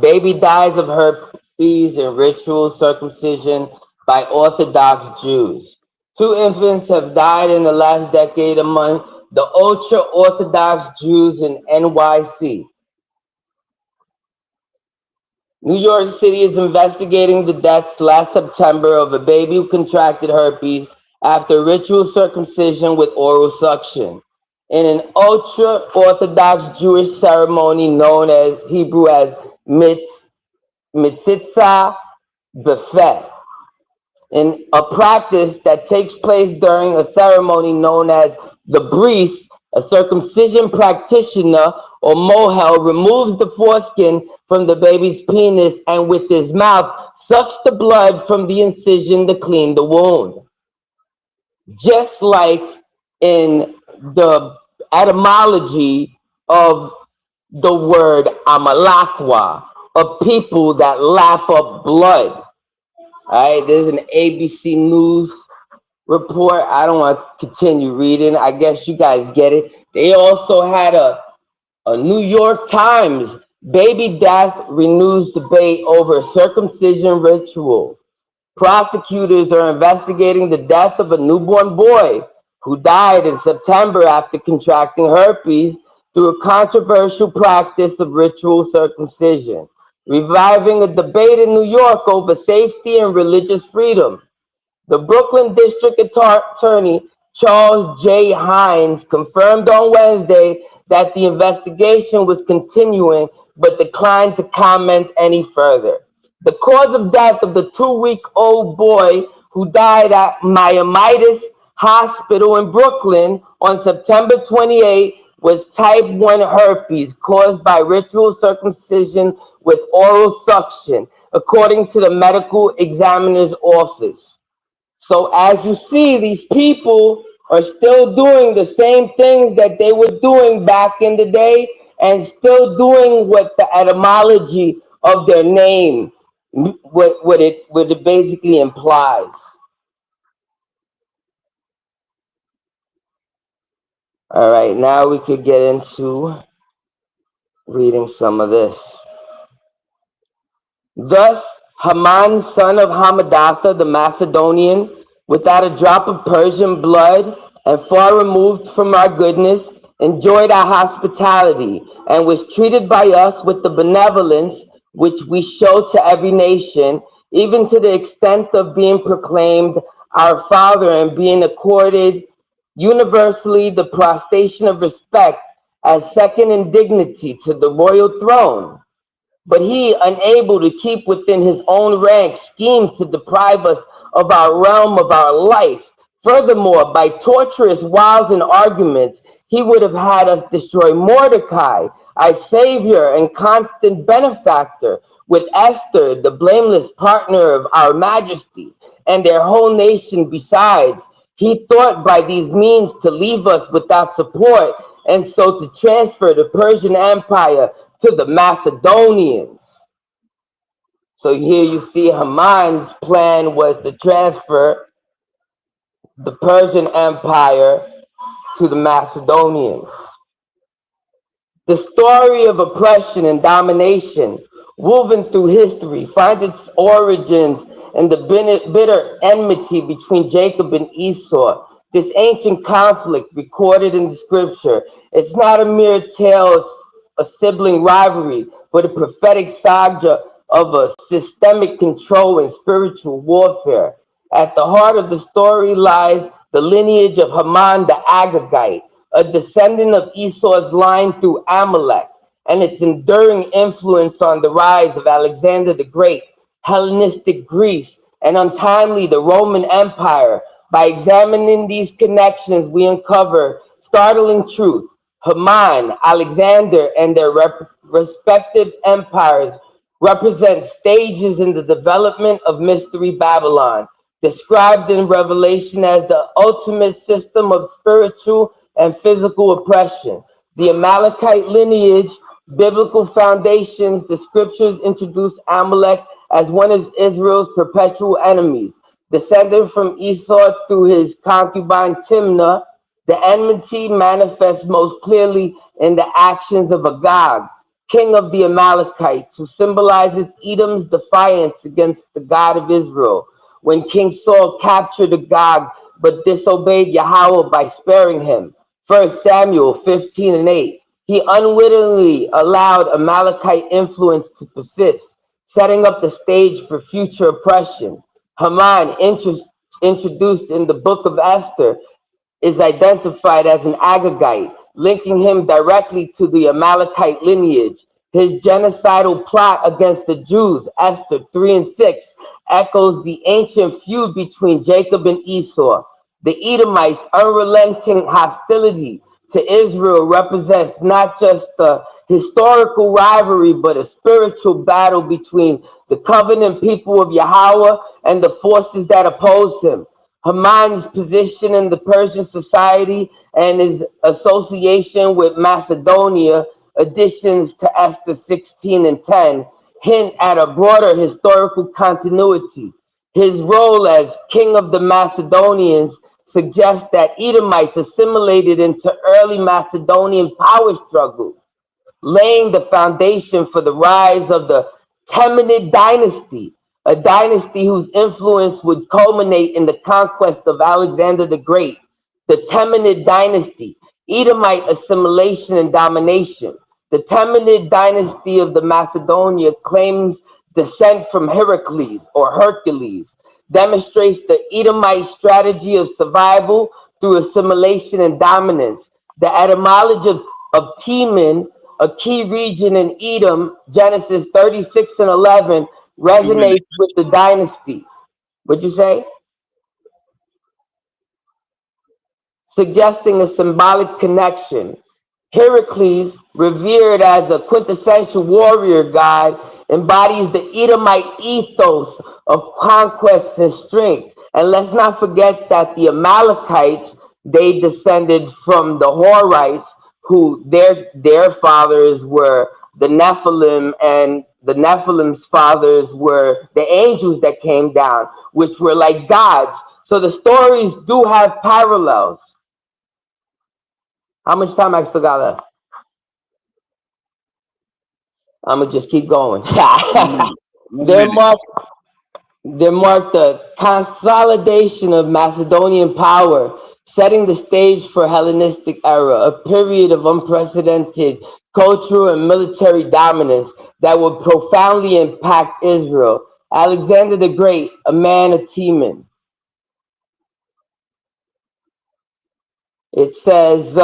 Baby dies of herpes in ritual circumcision by Orthodox Jews. 2 infants have died in the last decade among the ultra-Orthodox Jews in NYC. New York City is investigating the deaths last September of a baby who contracted herpes after ritual circumcision with oral suction in an ultra-Orthodox Jewish ceremony known as Hebrew as Mitzvah Befet, in a practice that takes place during a ceremony known as the bris. A circumcision practitioner or mohel removes the foreskin from the baby's penis and with his mouth sucks the blood from the incision to clean the wound. Just like in the etymology of the word Amalekwa, a people that lap up blood. All right, there's an ABC News report. I don't want to continue reading. I guess you guys get it. They also had a New York Times. Baby death renews debate over circumcision ritual. Prosecutors are investigating the death of a newborn boy who died in September after contracting herpes through a controversial practice of ritual circumcision, reviving a debate in New York over safety and religious freedom. The Brooklyn District Attorney Charles J. Hines confirmed on Wednesday that the investigation was continuing but declined to comment any further. The cause of death of the 2-week-old boy who died at myomyositis hospital in Brooklyn on September 28 was type 1 herpes caused by ritual circumcision with oral suction, according to the medical examiner's office. So as you see, these people are still doing the same things that they were doing back in the day and still doing what the etymology of their name, what it basically implies. All right, now we could get into reading some of this. Thus, Haman, son of Hamadatha the Macedonian, without a drop of Persian blood and far removed from our goodness, enjoyed our hospitality and was treated by us with the benevolence which we show to every nation, even to the extent of being proclaimed our Father and being accorded universally the prostration of respect as second in dignity to the royal throne. But he, unable to keep within his own ranks, schemed to deprive us of our realm of our life. Furthermore, by torturous wiles and arguments, he would have had us destroy Mordecai, our savior and constant benefactor, with Esther, the blameless partner of our majesty, and their whole nation besides. He thought by these means to leave us without support, and so to transfer the Persian Empire to the Macedonians. So here you see Haman's plan was to transfer the Persian Empire to the Macedonians. The story of oppression and domination woven through history finds its origins in the bitter enmity between Jacob and Esau. This ancient conflict recorded in the scripture, it's not a mere tale of a sibling rivalry, but a prophetic saga of a systemic control and spiritual warfare. At the heart of the story lies the lineage of Haman the Agagite, a descendant of Esau's line through Amalek, and its enduring influence on the rise of Alexander the Great, Hellenistic Greece, and untimely the Roman Empire. By examining these connections, we uncover startling truth. Haman, Alexander, and their respective empires represent stages in the development of Mystery Babylon, described in Revelation as the ultimate system of spiritual and physical oppression. The Amalekite lineage, biblical foundations, the scriptures introduce Amalek as one of Israel's perpetual enemies. Descended from Esau through his concubine Timnah, the enmity manifests most clearly in the actions of Agag, king of the Amalekites, who symbolizes Edom's defiance against the God of Israel. When King Saul captured Agag but disobeyed Yahweh by sparing him, 1 Samuel 15:8, he unwittingly allowed Amalekite influence to persist, setting up the stage for future oppression. Haman, introduced in the book of Esther, is identified as an Agagite, linking him directly to the Amalekite lineage. His genocidal plot against the Jews, Esther 3 and 6, echoes the ancient feud between Jacob and Esau. The Edomites' unrelenting hostility to Israel represents not just the historical rivalry, but a spiritual battle between the covenant people of Yahweh and the forces that oppose him. Haman's position in the Persian society and his association with Macedonia, additions to Esther 16 and 10, hint at a broader historical continuity. His role as king of the Macedonians suggests that Edomites assimilated into early Macedonian power struggles, laying the foundation for the rise of the Temenid dynasty, a dynasty whose influence would culminate in the conquest of Alexander the Great. The Temenid dynasty, Edomite assimilation and domination. The Temenid dynasty of the Macedonia claims descent from Heracles or Hercules, demonstrates the Edomite strategy of survival through assimilation and dominance. The etymology of Teman, a key region in Edom, Genesis 36 and 11, 2 minutes. resonates with the dynasty. What'd you say? suggesting a symbolic connection. Heracles, revered as a quintessential warrior god, embodies the Edomite ethos of conquest and strength. And let's not forget that the Amalekites, they descended from the Horites, who their fathers were the Nephilim, and the Nephilim's fathers were the angels that came down, which were like gods. So the stories do have parallels. How much time I still got left? I'm gonna just keep going. 1 minute. 1 They minute. mark they marked the consolidation of Macedonian power, setting the stage for Hellenistic era, a period of unprecedented cultural and military dominance that would profoundly impact Israel. Alexander the Great, a man of Teman. It says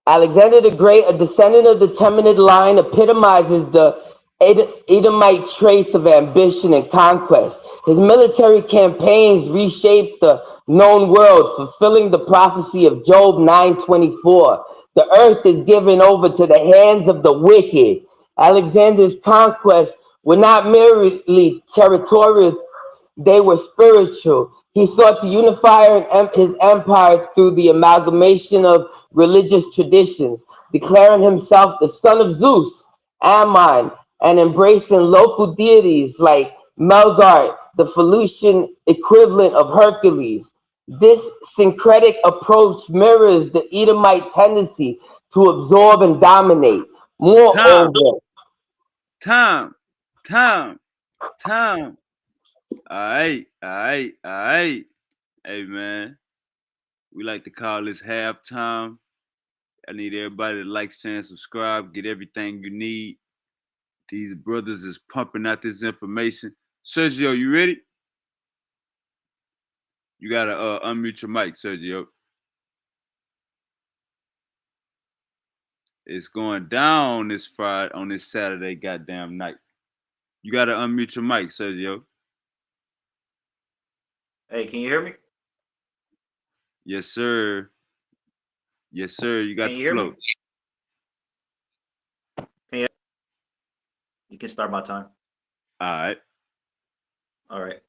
Alexander the Great, a descendant of the Temenid line, epitomizes the Edomite traits of ambition and conquest. His military campaigns reshaped the known world, fulfilling the prophecy of Job 9:24. The earth is given over to the hands of the wicked. Alexander's conquests were not merely territorial, they were spiritual. He sought to unify his empire through the amalgamation of religious traditions, declaring himself the son of Zeus, Ammon, and embracing local deities like Melgart, the Phoenician equivalent of Hercules. This syncretic approach mirrors the Edomite tendency to absorb and dominate. Time. Moreover, Time. Time. Time. All right. All right. All right. Hey, man. We like to call this halftime. I need everybody to like, share, and subscribe. Get everything you need. These brothers is pumping out this information. Sergio, you ready? You gotta unmute your mic, Sergio. It's going down this Friday on this Saturday goddamn night. You gotta unmute your mic, Sergio. Hey, can you hear me? Yes, sir. Yes, sir. You got Can the you hear me? flow. You can start my time. All right. All right.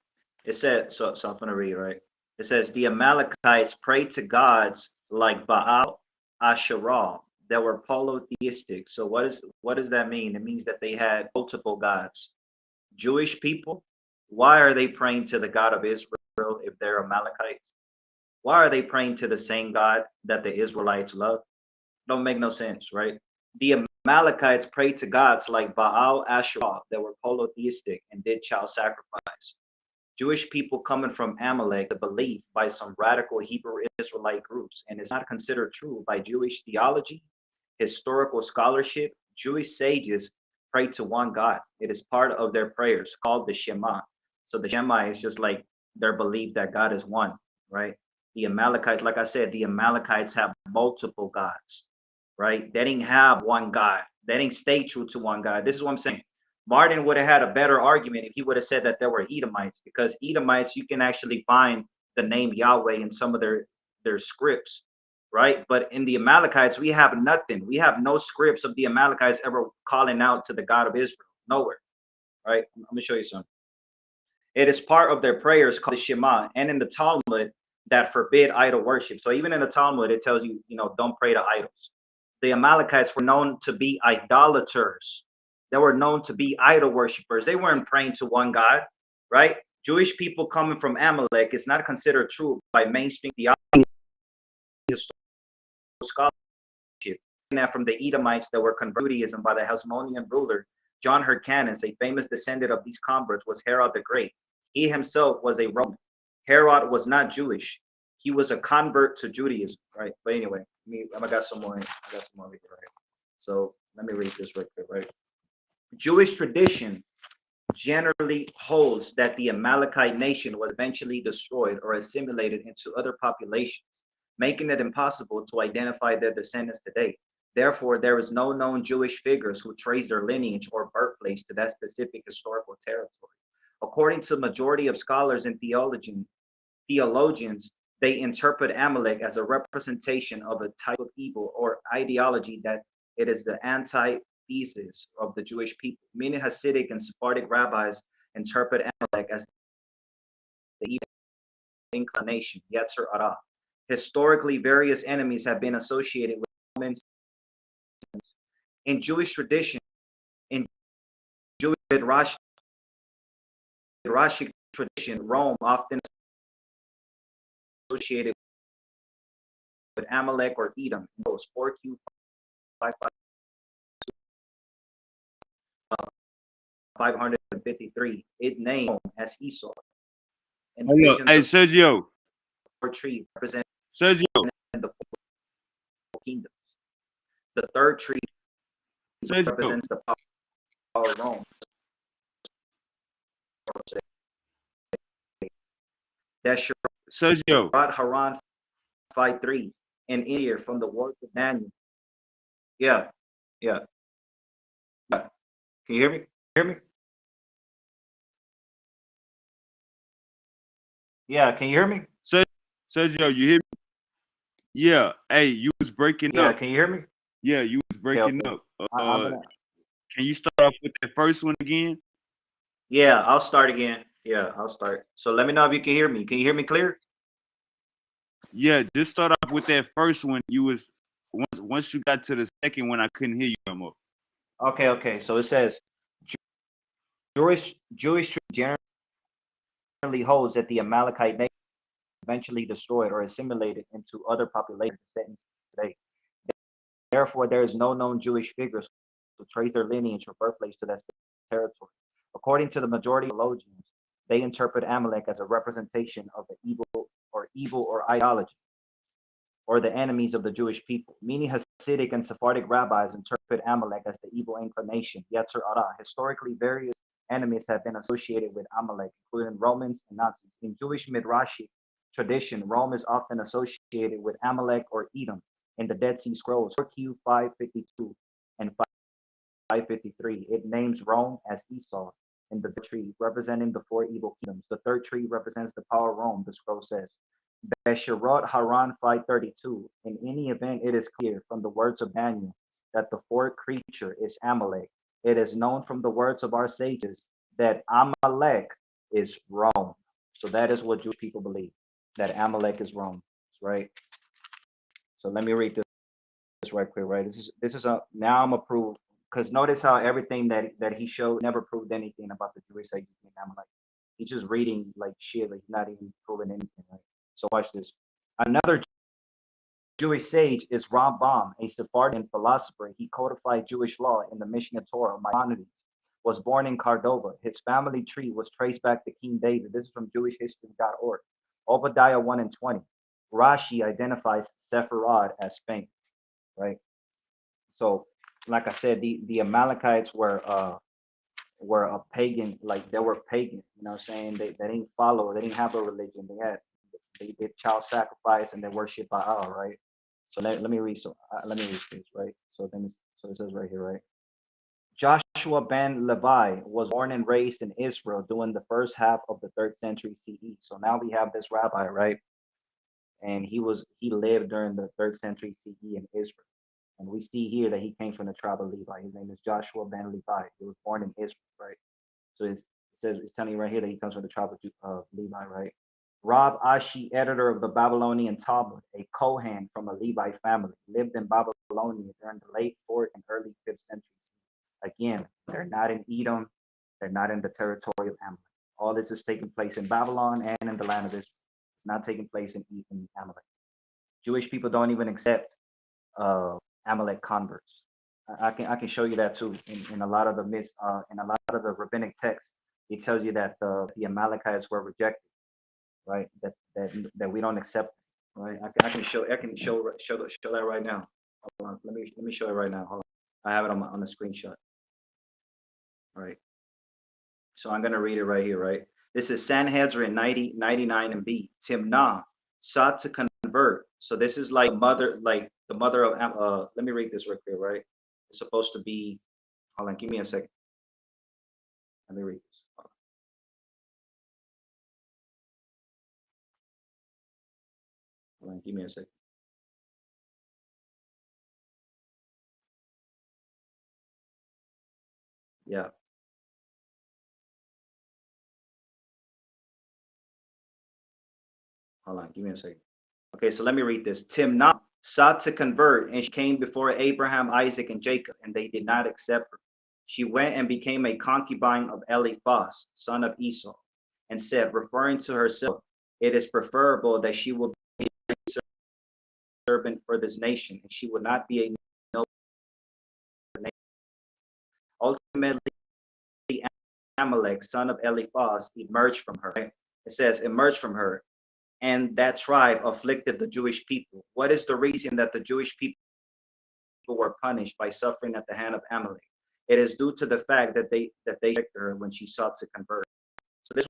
It said, so I'm gonna read, right? It says the Amalekites prayed to gods like Baal, Asherah, that were polytheistic. So what does that mean? It means that they had multiple gods. Jewish people, why are they praying to the God of Israel if they're Amalekites? Why are they praying to the same God that the Israelites love? Don't make no sense, right? The Amalekites prayed to gods like Baal, Asherah, that were polytheistic and did child sacrifice. Jewish people coming from Amalek, a belief by some radical Hebrew Israelite groups, and is not considered true by Jewish theology, historical scholarship. Jewish sages pray to one God. It is part of their prayers called the Shema. So the Shema is just like their belief that God is one, right? The Amalekites, like I said, the Amalekites have multiple gods, right? They didn't have one God. They didn't stay true to one God. This is what I'm saying. Martin would have had a better argument if he would have said that there were Edomites, because Edomites, you can actually find the name Yahweh in some of their scripts, right? But in the Amalekites, we have nothing. We have no scripts of the Amalekites ever calling out to the God of Israel. Nowhere, right? Let me show you some. It is part of their prayers called the Shema, and in the Talmud that forbid idol worship. So even in the Talmud, it tells you, don't pray to idols. The Amalekites were known to be idolaters. They were known to be idol worshippers. They weren't praying to one God, right? Jewish people coming from Amalek is not considered true by mainstream theology, historical scholarship. And that from the Edomites that were converted to Judaism by the Hasmonean ruler John Hyrcanus, a famous descendant of these converts, was Herod the Great. He himself was a Roman. Herod was not Jewish. He was a convert to Judaism, right? But anyway, I got some more. Right? So let me read this right quick, right? Jewish tradition generally holds that the Amalekite nation was eventually destroyed or assimilated into other populations, making it impossible to identify their descendants today. Therefore, there is no known Jewish figures who trace their lineage or birthplace to that specific historical territory. According to the majority of scholars and theologians, They interpret Amalek as a representation of a type of evil or ideology that it is the antithesis of the Jewish people. Many Hasidic and Sephardic rabbis interpret Amalek as the evil inclination, Yetzer Hara. Historically, various enemies have been associated with Romans. In Jewish tradition, in Jewish Midrashic tradition, Rome often associated with Amalek or Edom. Those 4Q 553. It named as Esau. And Hold up. Hey, Sergio. Tree represents Sergio. the four kingdoms. The third tree Sergio. represents the power of Rome. That's Sergio. Haran 5:3 and ear from the words of Daniel. Yeah. Can you hear me? Yeah, can you hear me? Sergio, you hear me? Yeah. Hey, you was breaking up. Yeah, can you hear me? Yeah, you was breaking up. Can you start off with the first one again? Yeah, I'll start again. Yeah, I'll start. So let me know if you can hear me. Can you hear me clear? Yeah, just start off with that first one. You was once you got to the second one, I couldn't hear you no more. Okay. So it says Jewish generally holds that the Amalekite nation eventually destroyed or assimilated into other populations today. Therefore, there is no known Jewish figures to trace their lineage or birthplace to that territory. According to the majority of theologians, they interpret Amalek as a representation of the evil or ideology, or the enemies of the Jewish people. Many Hasidic and Sephardic rabbis interpret Amalek as the evil inclination, Yetzer Hara. Historically, various enemies have been associated with Amalek, including Romans and Nazis. In Jewish Midrashic tradition, Rome is often associated with Amalek or Edom. In the Dead Sea Scrolls, 4Q 552 and 553, it names Rome as Esau in the tree, representing the four evil kingdoms. The third tree represents the power of Rome, the scroll says. Besherot Haran 532. In any event, it is clear from the words of Daniel that the fourth creature is Amalek. It is known from the words of our sages that Amalek is Rome. So that is what Jewish people believe, that Amalek is Rome, right? So let me read this right quick, right? This is a now I'm approved, because notice how everything that he showed never proved anything about the Jewish sages being Amalek. He's just reading like shit, like he's not even proving anything, right? So watch this. Another Jewish sage is Rambam, a Sephardian philosopher. He codified Jewish law in the Mishnah Torah. Maimonides was born in Cordova. His family tree was traced back to King David. This is from JewishHistory.org. Obadiah 1 and 20. Rashi identifies Sepharad as Spain, right? So, like I said, the Amalekites were a pagan, like they were pagan, you know what I'm saying? They didn't follow, they didn't have a religion. They did child sacrifice and they worship Baal, right? So let me read let me read this, right? So it says right here, right? Joshua ben Levi was born and raised in Israel during the first half of the 3rd century CE. So now we have this rabbi, right? And he lived during the 3rd century CE in Israel. And we see here that he came from the tribe of Levi. His name is Joshua ben Levi. He was born in Israel, right? So it says it's telling you right here that he comes from the tribe of Levi, right? Rab Ashi, editor of the Babylonian Talmud, a Kohen from a Levi family, lived in Babylonia during the late 4th and early 5th centuries. Again, they're not in Edom, they're not in the territory of Amalek. All this is taking place in Babylon and in the land of Israel. It's not taking place in Amalek. Jewish people don't even accept Amalek converts. I can show you that too in a lot of the in a lot of the rabbinic texts. It tells you that the Amalekites were rejected, right? That we don't accept, right? I can show that right now. Hold on, let me show it right now. Hold on. I have it on the screenshot. All right. So I'm gonna read it right here, right? This is Sanhedrin 99 and B. Timnah sought to convert. So this is like the mother of let me read this real quick, right? It's supposed to be, hold on, give me a second. Let me read this. Hold on, give me a second. Yeah. Hold on, give me a second. Okay, so let me read this. Timnah sought to convert, and she came before Abraham, Isaac, and Jacob, and they did not accept her. She went and became a concubine of Eliphaz, son of Esau, and said, referring to herself, it is preferable that she will be a servant for this nation, and she will not be a noble nation. Ultimately, Amalek, son of Eliphaz, emerged from her. Right? It says, emerged from her, and that tribe afflicted the Jewish people. What is the reason that the Jewish people were punished by suffering at the hand of Amalek? It is due to the fact that they rejected her when she sought to convert. So this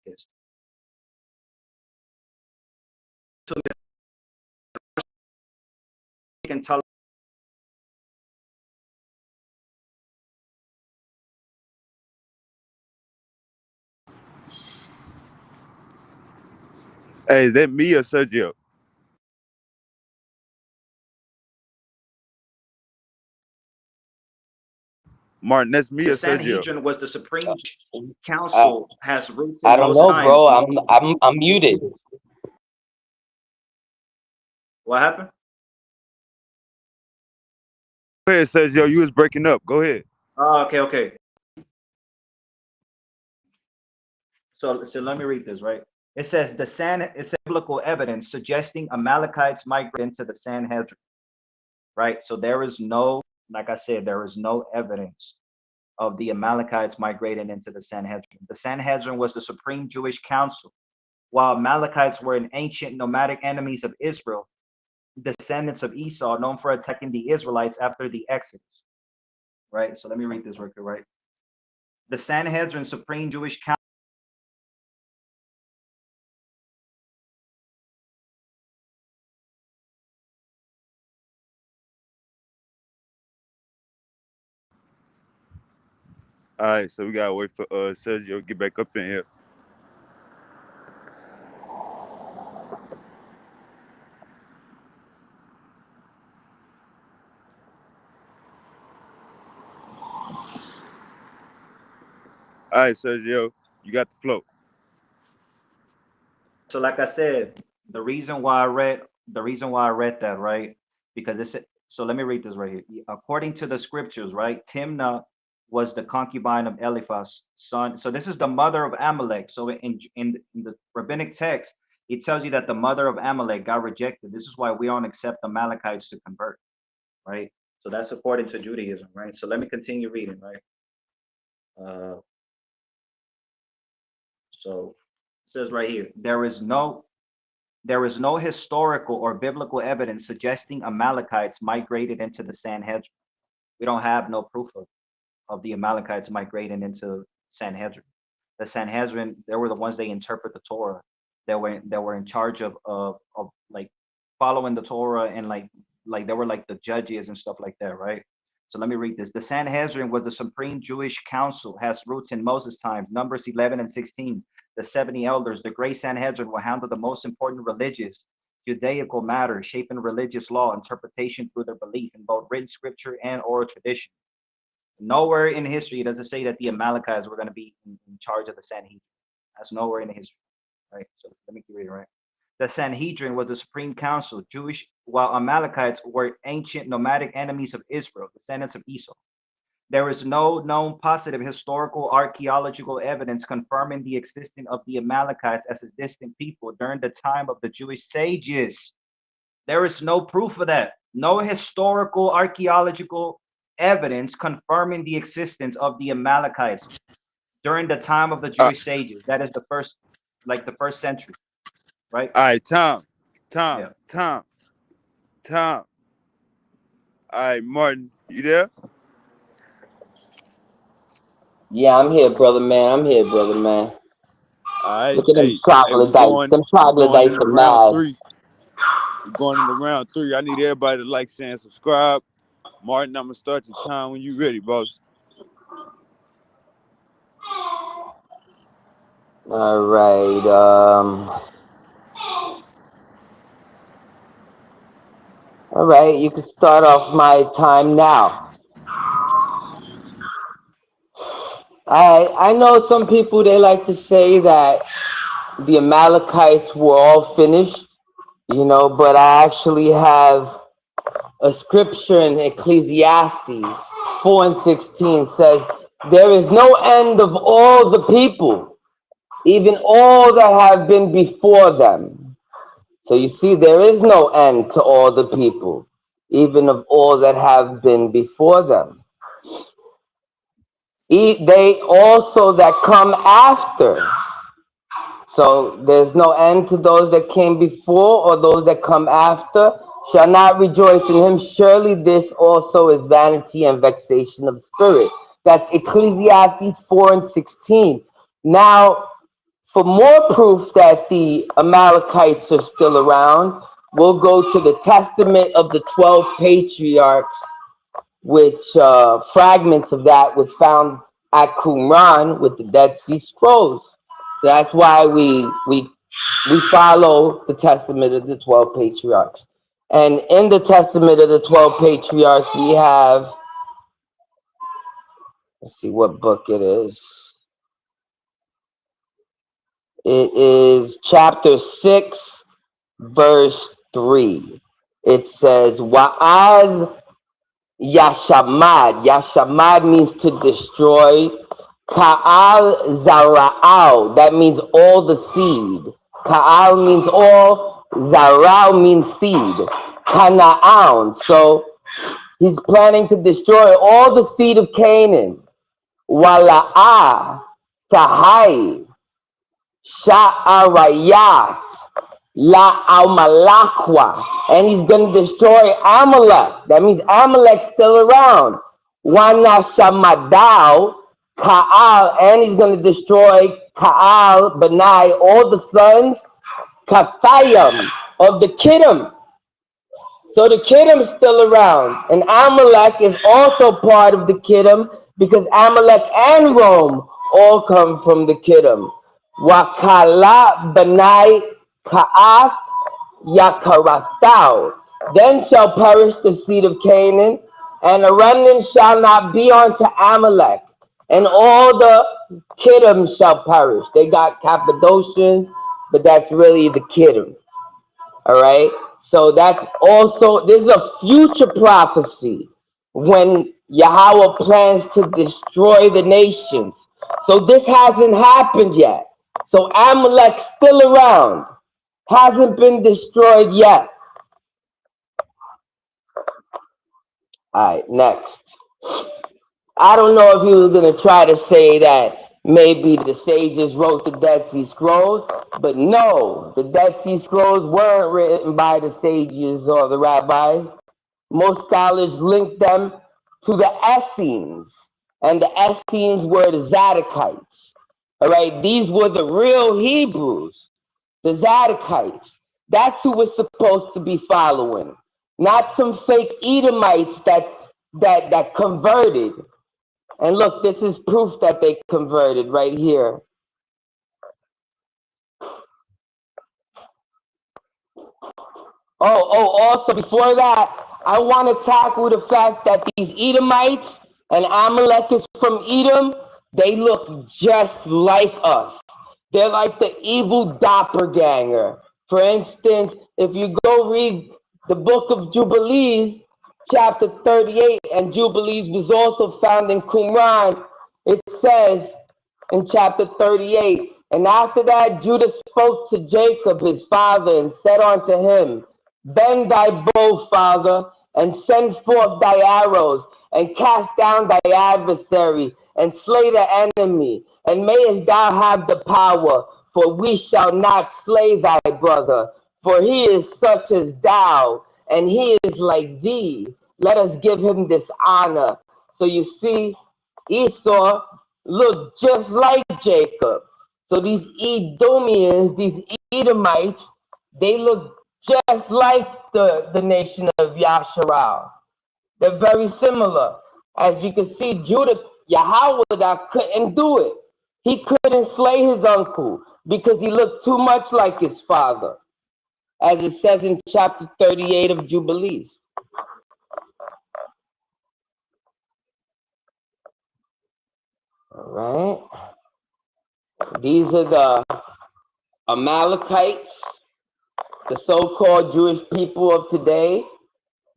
is so you can tell. Hey, is that me or Sergio? Martin, that's me The or Sergio? Sanhedrin was the supreme I, council, has roots I in don't most know, times. bro. I'm muted. What happened? Go ahead, Sergio. You was breaking up. Go ahead. Oh, okay. So let me read this, right? It says it's biblical evidence suggesting Amalekites migrated into the Sanhedrin, right? So there is no, like I said, there is no evidence of the Amalekites migrating into the Sanhedrin. The Sanhedrin was the supreme Jewish council. While Amalekites were an ancient nomadic enemies of Israel, descendants of Esau, known for attacking the Israelites after the Exodus, right? So let me read this record, right? The Sanhedrin, supreme Jewish council. All right, so we gotta wait for Sergio to get back up in here. All right, Sergio, you got the flow. So like I said, the reason why I read that, right? Because it's so let me read this right here. According to the scriptures, right? Timnah was the concubine of Eliphaz, son. So this is the mother of Amalek. So in the rabbinic text, it tells you that the mother of Amalek got rejected. This is why we don't accept Amalekites to convert, right? So that's according to Judaism, right? So let me continue reading, right? Uh, so it says right here, there is no historical or biblical evidence suggesting Amalekites migrated into the Sanhedrin. We don't have no proof of the Amalekites migrating into Sanhedrin. The Sanhedrin, they were the ones they interpret the Torah. They were in charge of like following the Torah, and like they were like the judges and stuff like that, right? So let me read this. The Sanhedrin was the supreme Jewish council, has roots in Moses' time, Numbers 11 and 16. The 70 elders, the great Sanhedrin, will handle the most important religious, Judaical matters, shaping religious law interpretation through their belief in both written scripture and oral tradition. Nowhere in history does it say that the Amalekites were going to be in charge of the Sanhedrin. That's nowhere in the history, right? So let me keep reading, right? The Sanhedrin was the supreme council, Jewish, while Amalekites were ancient nomadic enemies of Israel, descendants of Esau. There is no known positive historical archaeological evidence confirming the existence of the Amalekites as a distant people during the time of the Jewish sages. There is no proof of that. No historical archaeological evidence confirming the existence of the Amalekites during the time of the Uh, Jewish sages. That is the first century, right? all right, Tom. Yeah. All right, Martin, you there? Yeah, I'm here, brother man. I'm here, brother man. All right, Look at them hey, troglodytes. Them we going troglodytes into are round mad. three. We're going into round 3. I need everybody to like, share, and subscribe. Martin, I'm gonna start your time when you ready, boss. All right. All right. You can start off my time now. I know some people, they like to say that the Amalekites were all finished, but I actually have a scripture in Ecclesiastes 4:16 says, "There is no end of all the people, even all that have been before them." So you see, there is no end to all the people, even of all that have been before them. They also that come after. So there's no end to those that came before or those that come after shall not rejoice in him. Surely this also is vanity and vexation of spirit. That's Ecclesiastes 4:16. Now, for more proof that the Amalekites are still around, we'll go to the Testament of the 12 Patriarchs, which fragments of that was found at Qumran with the Dead Sea Scrolls. So that's why we follow the Testament of the 12 Patriarchs. And in the Testament of the 12 Patriarchs, we have, let's see what book it is. It is chapter 6, verse 3. It says, Wa'az Yashamad. Yashamad means to destroy. Ka'al Zara'al. That means all the seed. Ka'al means all. Zara'al means seed. Kana'an. So he's planning to destroy all the seed of Canaan. Wala'ah. Sahai. Sha'arayath. La Almalakwa, and he's going to destroy Amalek. That means Amalek's still around. Wana Shamadao, Ka'al, and he's going to destroy Ka'al, Benai, all the sons, Kathayim, of the Kittim. So the Kittim's still around, and Amalek is also part of the Kittim because Amalek and Rome all come from the Kittim. Wakala Benai Ka'ath Yakarathau. Then shall perish the seed of Canaan, and a remnant shall not be unto Amalek, and all the Kittim shall perish. They got Cappadocians, but that's really the Kittim. All right. So that's also, this is a future prophecy when Yahweh plans to destroy the nations. So this hasn't happened yet. So Amalek's still around, hasn't been destroyed yet. All right, next. I don't know if you were going to try to say that maybe the sages wrote the Dead Sea Scrolls, but no, the Dead Sea Scrolls weren't written by the sages or the rabbis. Most scholars link them to the Essenes, and the Essenes were the Zadokites. All right, these were the real Hebrews, the Zadokites. That's who we're supposed to be following, not some fake Edomites that converted. And look, this is proof that they converted right here. Also before that, I want to tackle the fact that these Edomites and Amalek is from Edom, they look just like us. They're like the evil doppelganger. For instance, if you go read the book of Jubilees, chapter 38, and Jubilees was also found in Qumran, it says in chapter 38, and after that Judah spoke to Jacob his father and said unto him, Bend thy bow, father, and send forth thy arrows, and cast down thy adversary, and slay the enemy, and mayest thou have the power, for we shall not slay thy brother, for he is such as thou, and he is like thee. Let us give him this honor. So you see, Esau looked just like Jacob. So these Edomians, these Edomites, they look just like the nation of Yasharal. They're very similar. As you can see, Judah, Yahweh couldn't do it. He couldn't slay his uncle because he looked too much like his father, as it says in chapter 38 of Jubilees. All right. These are the Amalekites, the so-called Jewish people of today,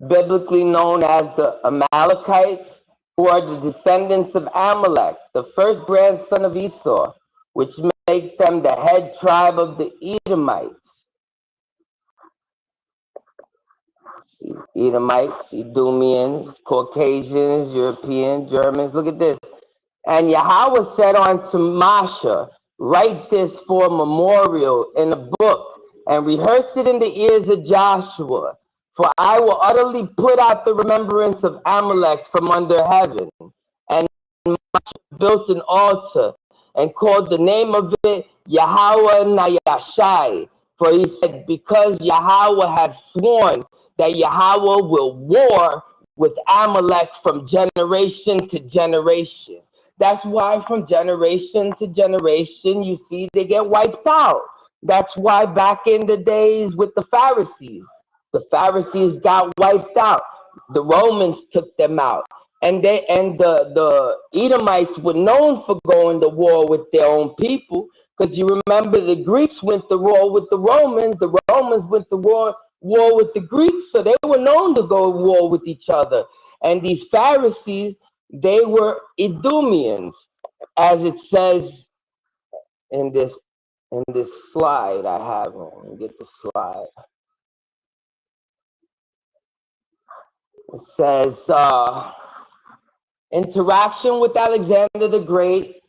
biblically known as the Amalekites, who are the descendants of Amalek, the first grandson of Esau, which makes them the head tribe of the Edomites. See, Edomites, Edomians, Caucasians, Europeans, Germans. Look at this. And Yahweh said unto Masha, write this for a memorial in a book and rehearse it in the ears of Joshua. For I will utterly put out the remembrance of Amalek from under heaven. And Masha built an altar and called the name of it Yahweh Nayashai. For he said, because Yahweh has sworn that Yahweh will war with Amalek from generation to generation. That's why from generation to generation, you see they get wiped out. That's why back in the days with the Pharisees got wiped out. The Romans took them out. And the Edomites were known for going to war with their own people. Because you remember the Greeks went to war with the Romans went to war with the Greeks, so they were known to go to war with each other. And these Pharisees, they were Edomians, as it says in this slide I have. Let me get the slide. It says interaction with Alexander the Great.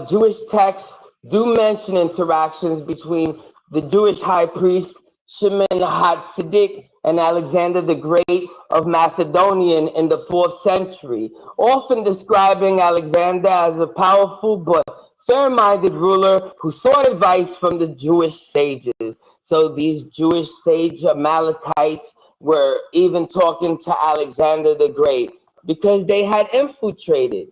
Jewish texts do mention interactions between the Jewish high priest Shimon HaTzadik and Alexander the Great of Macedonia in the 4th century, often describing Alexander as a powerful but fair-minded ruler who sought advice from the Jewish sages. So these Jewish sage Amalekites were even talking to Alexander the Great because they had infiltrated.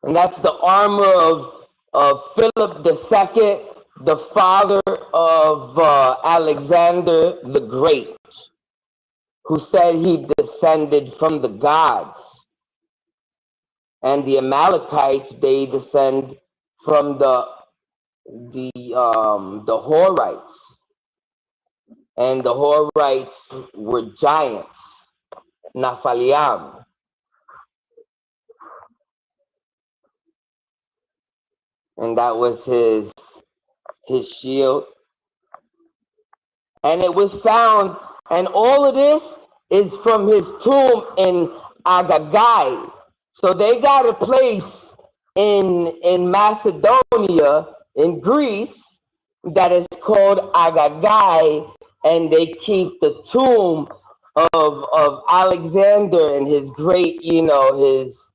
And that's the armor of Philip II, the father of Alexander the Great, who said he descended from the gods. And the Amalekites, they descend from the Horites. And the Horites were giants, Naphaliam. And that was his shield. And it was found, and all of this is from his tomb in Agagai. So they got a place in Macedonia, in Greece, that is called Agagai, and they keep the tomb of Alexander and his great, his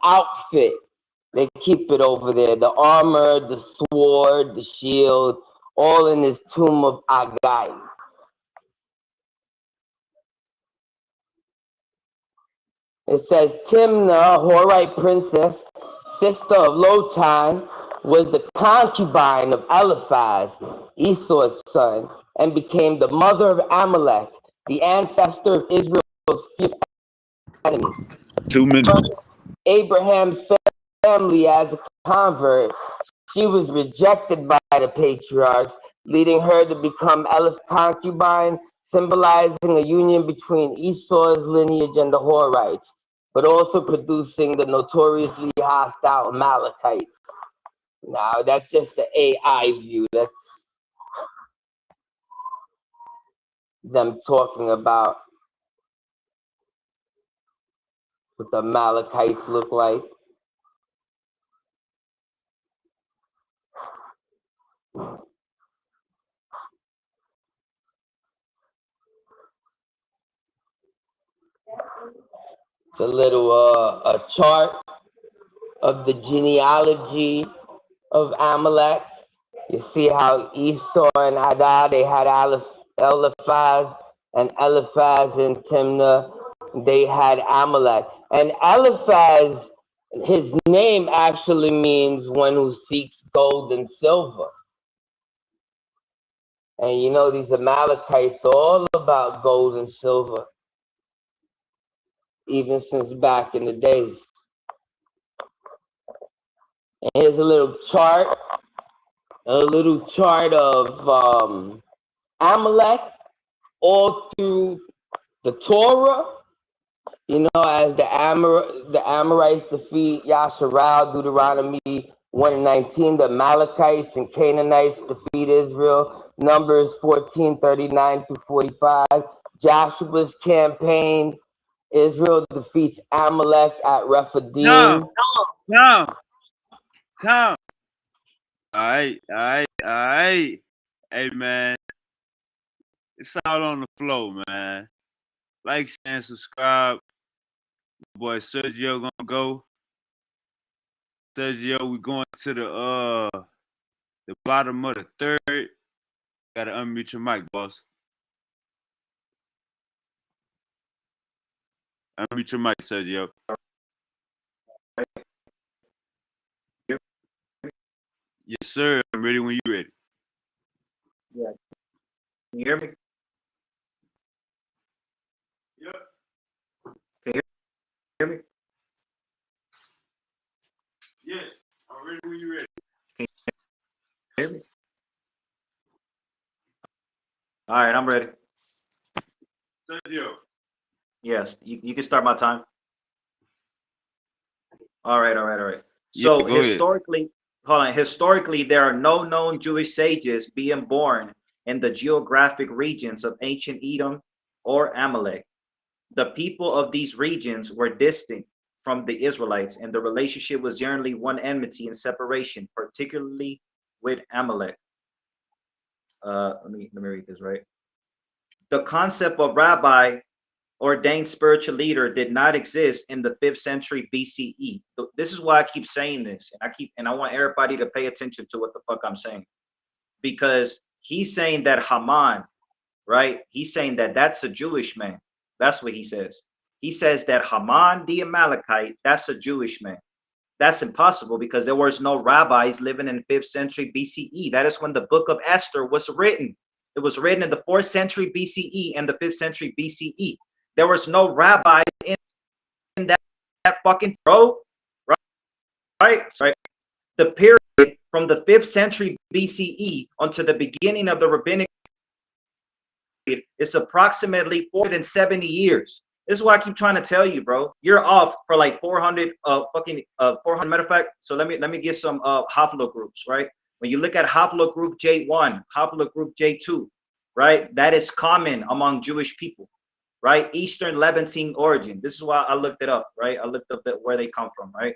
outfit. They keep it over there. The armor, the sword, the shield, all in this tomb of Agai. It says Timnah, Horite princess, sister of Lotan, was the concubine of Eliphaz, Esau's son, and became the mother of Amalek, the ancestor of Israel's fierce enemy. 2 minutes. Abraham's family as a convert, she was rejected by the patriarchs, leading her to become Eliphaz's concubine, symbolizing a union between Esau's lineage and the Horites, but also producing the notoriously hostile Amalekites. Now, that's just the AI view. That's them talking about what the Amalekites look like. It's a little a chart of the genealogy of Amalek. You see how Esau and Adah, they had Eliphaz, and Eliphaz and Timnah, they had Amalek. And Eliphaz, his name actually means one who seeks gold and silver. And you know, these Amalekites are all about gold and silver, even since back in the days. And here's a little chart of Amalek all through the Torah. You know, as the Amorites defeat Yasharal, Deuteronomy 1:19, the Amalekites and Canaanites defeat Israel, Numbers 14:39 through 45, Joshua's campaign, Israel defeats Amalek at Rephidim. Tom. All right. Hey, man. It's all on the flow, man. Like, share, and subscribe. My boy Sergio gonna go. Sergio, we going to the bottom of the third. Gotta unmute your mic, boss. Unmute your mic, Sergio. Yes, sir. I'm ready when you're ready. Yeah. Can you hear me? Yep. Can you hear me? Yes. I'm ready when you're ready. Can you hear me? All right, I'm ready. Sergio. Yes, you can start my time. All right. So Yeah, historically, historically, there are no known Jewish sages being born in the geographic regions of ancient Edom or Amalek. The people of these regions were distinct from the Israelites, and the relationship was generally one enmity and separation, particularly with Amalek. Let me read this right. The concept of rabbi, ordained spiritual leader, did not exist in the 5th century BCE. So this is why I keep saying this, and I want everybody to pay attention to what the fuck I'm saying, because he's saying that Haman, right? He's saying that that's a Jewish man. That's what he says. He says that Haman the Amalekite, that's a Jewish man. That's impossible because there was no rabbis living in 5th century BCE. That is when the book of Esther was written. It was written in the 4th century BCE and the 5th century BCE. There was no rabbis in that fucking row, right? The period from the 5th century BCE until the beginning of the rabbinic period is approximately 470 years. This is why I keep trying to tell you, bro. You're off for like 400 400. Matter of fact, so let me get some haplogroups, right? When you look at haplogroup J1, haplogroup J2, right? That is common among Jewish people, right? Eastern Levantine origin. This is why I looked it up, right? I looked up where they come from, right?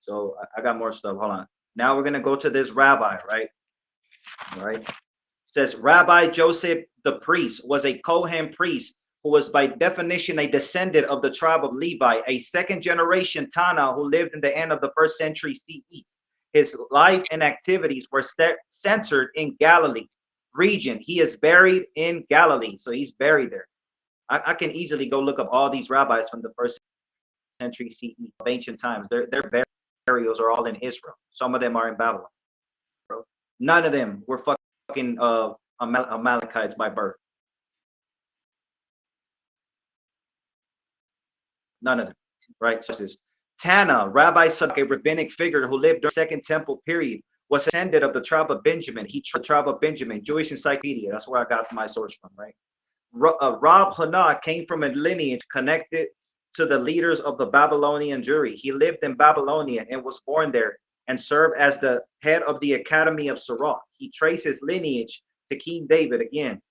So I got more stuff. Hold on. Now we're gonna go to this rabbi, right? All right. It says Rabbi Joseph the priest was a Kohen priest who was by definition a descendant of the tribe of Levi, a second generation Tana who lived in the end of the 1st century CE. His life and activities were centered in Galilee region. He is buried in Galilee, so he's buried there. I can easily go look up all these rabbis from the 1st century CE of ancient times. Their burials are all in Israel. Some of them are in Babylon, bro. None of them were fucking Amalekites by birth. None of them, right? Justice. Tana, Rabbi Sadok, a rabbinic figure who lived during the Second Temple period, was a descendant of the tribe of Benjamin. He the tribe of Benjamin, Jewish encyclopedia. That's where I got my source from, right? Rab Hana came from a lineage connected to the leaders of the Babylonian Jewry. He lived in Babylonia and was born there and served as the head of the Academy of Sirach. He traced his lineage to King David. Again,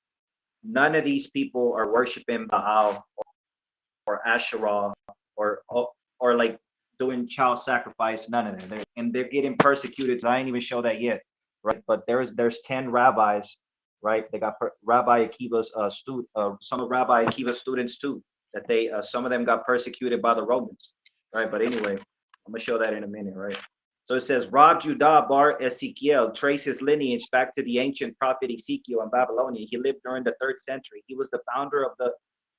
none of these people are worshiping Baal or Asherah or like doing child sacrifice. None of them. They're getting persecuted. I ain't even show that yet, right? But there's 10 rabbis, right? They got Rabbi Akiva's some of Rabbi Akiva's students too. That some of them got persecuted by the Romans, right? But anyway, I'm gonna show that in a minute, right? So it says, Rab Judah bar Ezekiel traced his lineage back to the ancient prophet Ezekiel in Babylonia. He lived during the 3rd century. He was the founder of the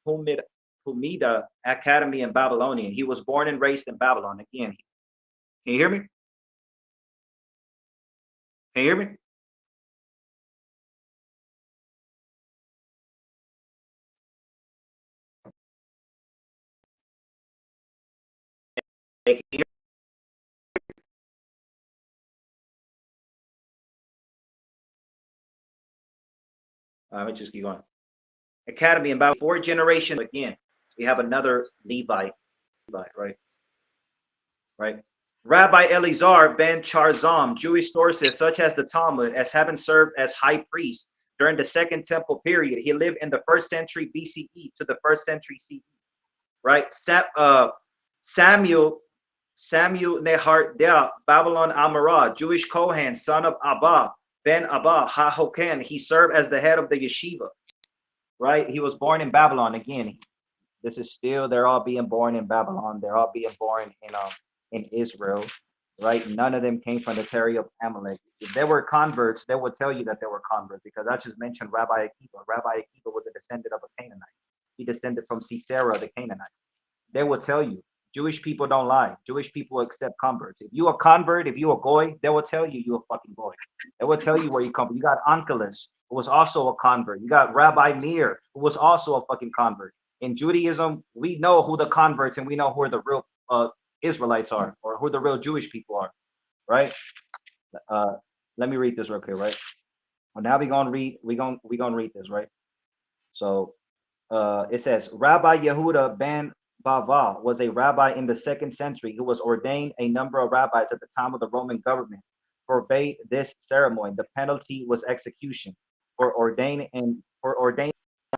Humida Academy in Babylonia. He was born and raised in Babylon. Again, can you hear me? Can you hear me? Can you hear me? Let me just keep going. Academy, about 4 generations. Again, we have another Levite, right? Right. Rabbi Elazar ben Charzam, Jewish sources such as the Talmud, as having served as high priest during the 2nd Temple period. He lived in the 1st century BCE to the 1st century CE. Right. Samuel Nehardea, Babylon Amarah, Jewish Kohen, son of Abba ben Abba HaHoken. He served as the head of the yeshiva. Right. He was born in Babylon. Again, this is still, they're all being born in Babylon. They're all being born in Israel, right? None of them came from the territory of Amalek. If they were converts, they would tell you that they were converts, because I just mentioned Rabbi Akiva. Rabbi Akiva was a descendant of a Canaanite. He descended from Sisera, the Canaanite. They will tell you, Jewish people don't lie. Jewish people accept converts. If you a convert, if you a goy, they will tell you a fucking goy. They will tell you where you come from. You got Onkelos, who was also a convert. You got Rabbi Meir, who was also a fucking convert. In Judaism, we know who the converts and we know who the real Israelites are, or who the real Jewish people are, right? Let me read this real quick, right? Well, now we're gonna read this, right? So it says, Rabbi Yehuda ben Bava was a rabbi in the 2nd century who was ordained. A number of rabbis at the time of the Roman government forbade this ceremony. The penalty was execution for ordaining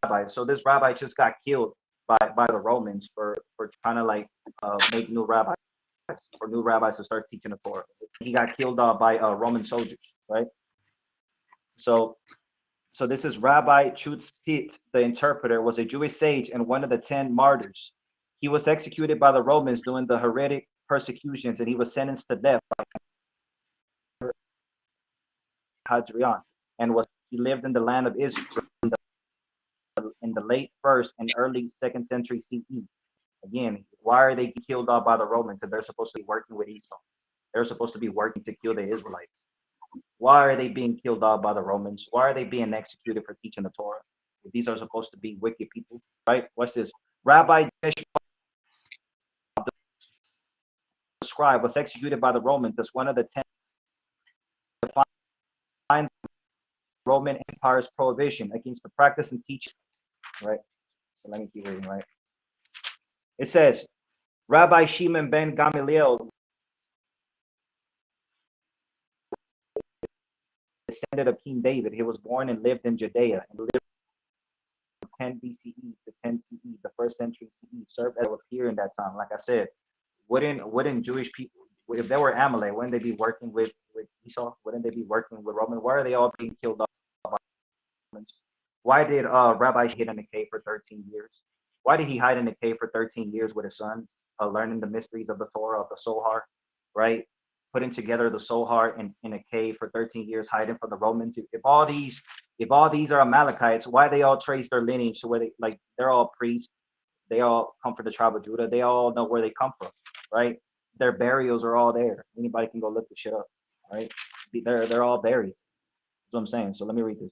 rabbis. So this rabbi just got killed by the Romans for trying to make new rabbis, for new rabbis to start teaching the Torah. He got killed by Roman soldiers, right? So this is Rabbi Chutzpit, the interpreter, was a Jewish sage and one of the 10 martyrs. He was executed by the Romans during the heretic persecutions, and he was sentenced to death by Hadrian, and he lived in the land of Israel in the late 1st and early 2nd century CE. Again, why are they killed off by the Romans if they're supposed to be working with Esau? They're supposed to be working to kill the Israelites. Why are they being killed off by the Romans? Why are they being executed for teaching the Torah? If these are supposed to be wicked people, right? Watch this. Rabbi Jeshua, the scribe, was executed by the Romans as one of the 10 to find the Roman Empire's prohibition against the practice and teaching, right? So let me keep reading, right? It says, Rabbi Shimon ben Gamaliel, descendant of King David. He was born and lived in Judea and lived from 10 BCE to 10 CE, the 1st century CE, served as here in that time. Like I said, wouldn't Jewish people, if they were Amalek, wouldn't they be working with Esau? Wouldn't they be working with Roman? Why are they all being killed off by Romans? Why did Rabbi hide in the cave for 13 years? Why did he hide in the cave for 13 years with his sons, learning the mysteries of the Torah, of the Zohar, right? Putting together the Zohar in a cave for 13 years, hiding from the Romans. If all these are Amalekites, why they all trace their lineage to where they're all priests, they all come from the tribe of Judah, they all know where they come from, right? Their burials are all there. Anybody can go look the shit up, right? They're all buried. That's what I'm saying. So let me read this.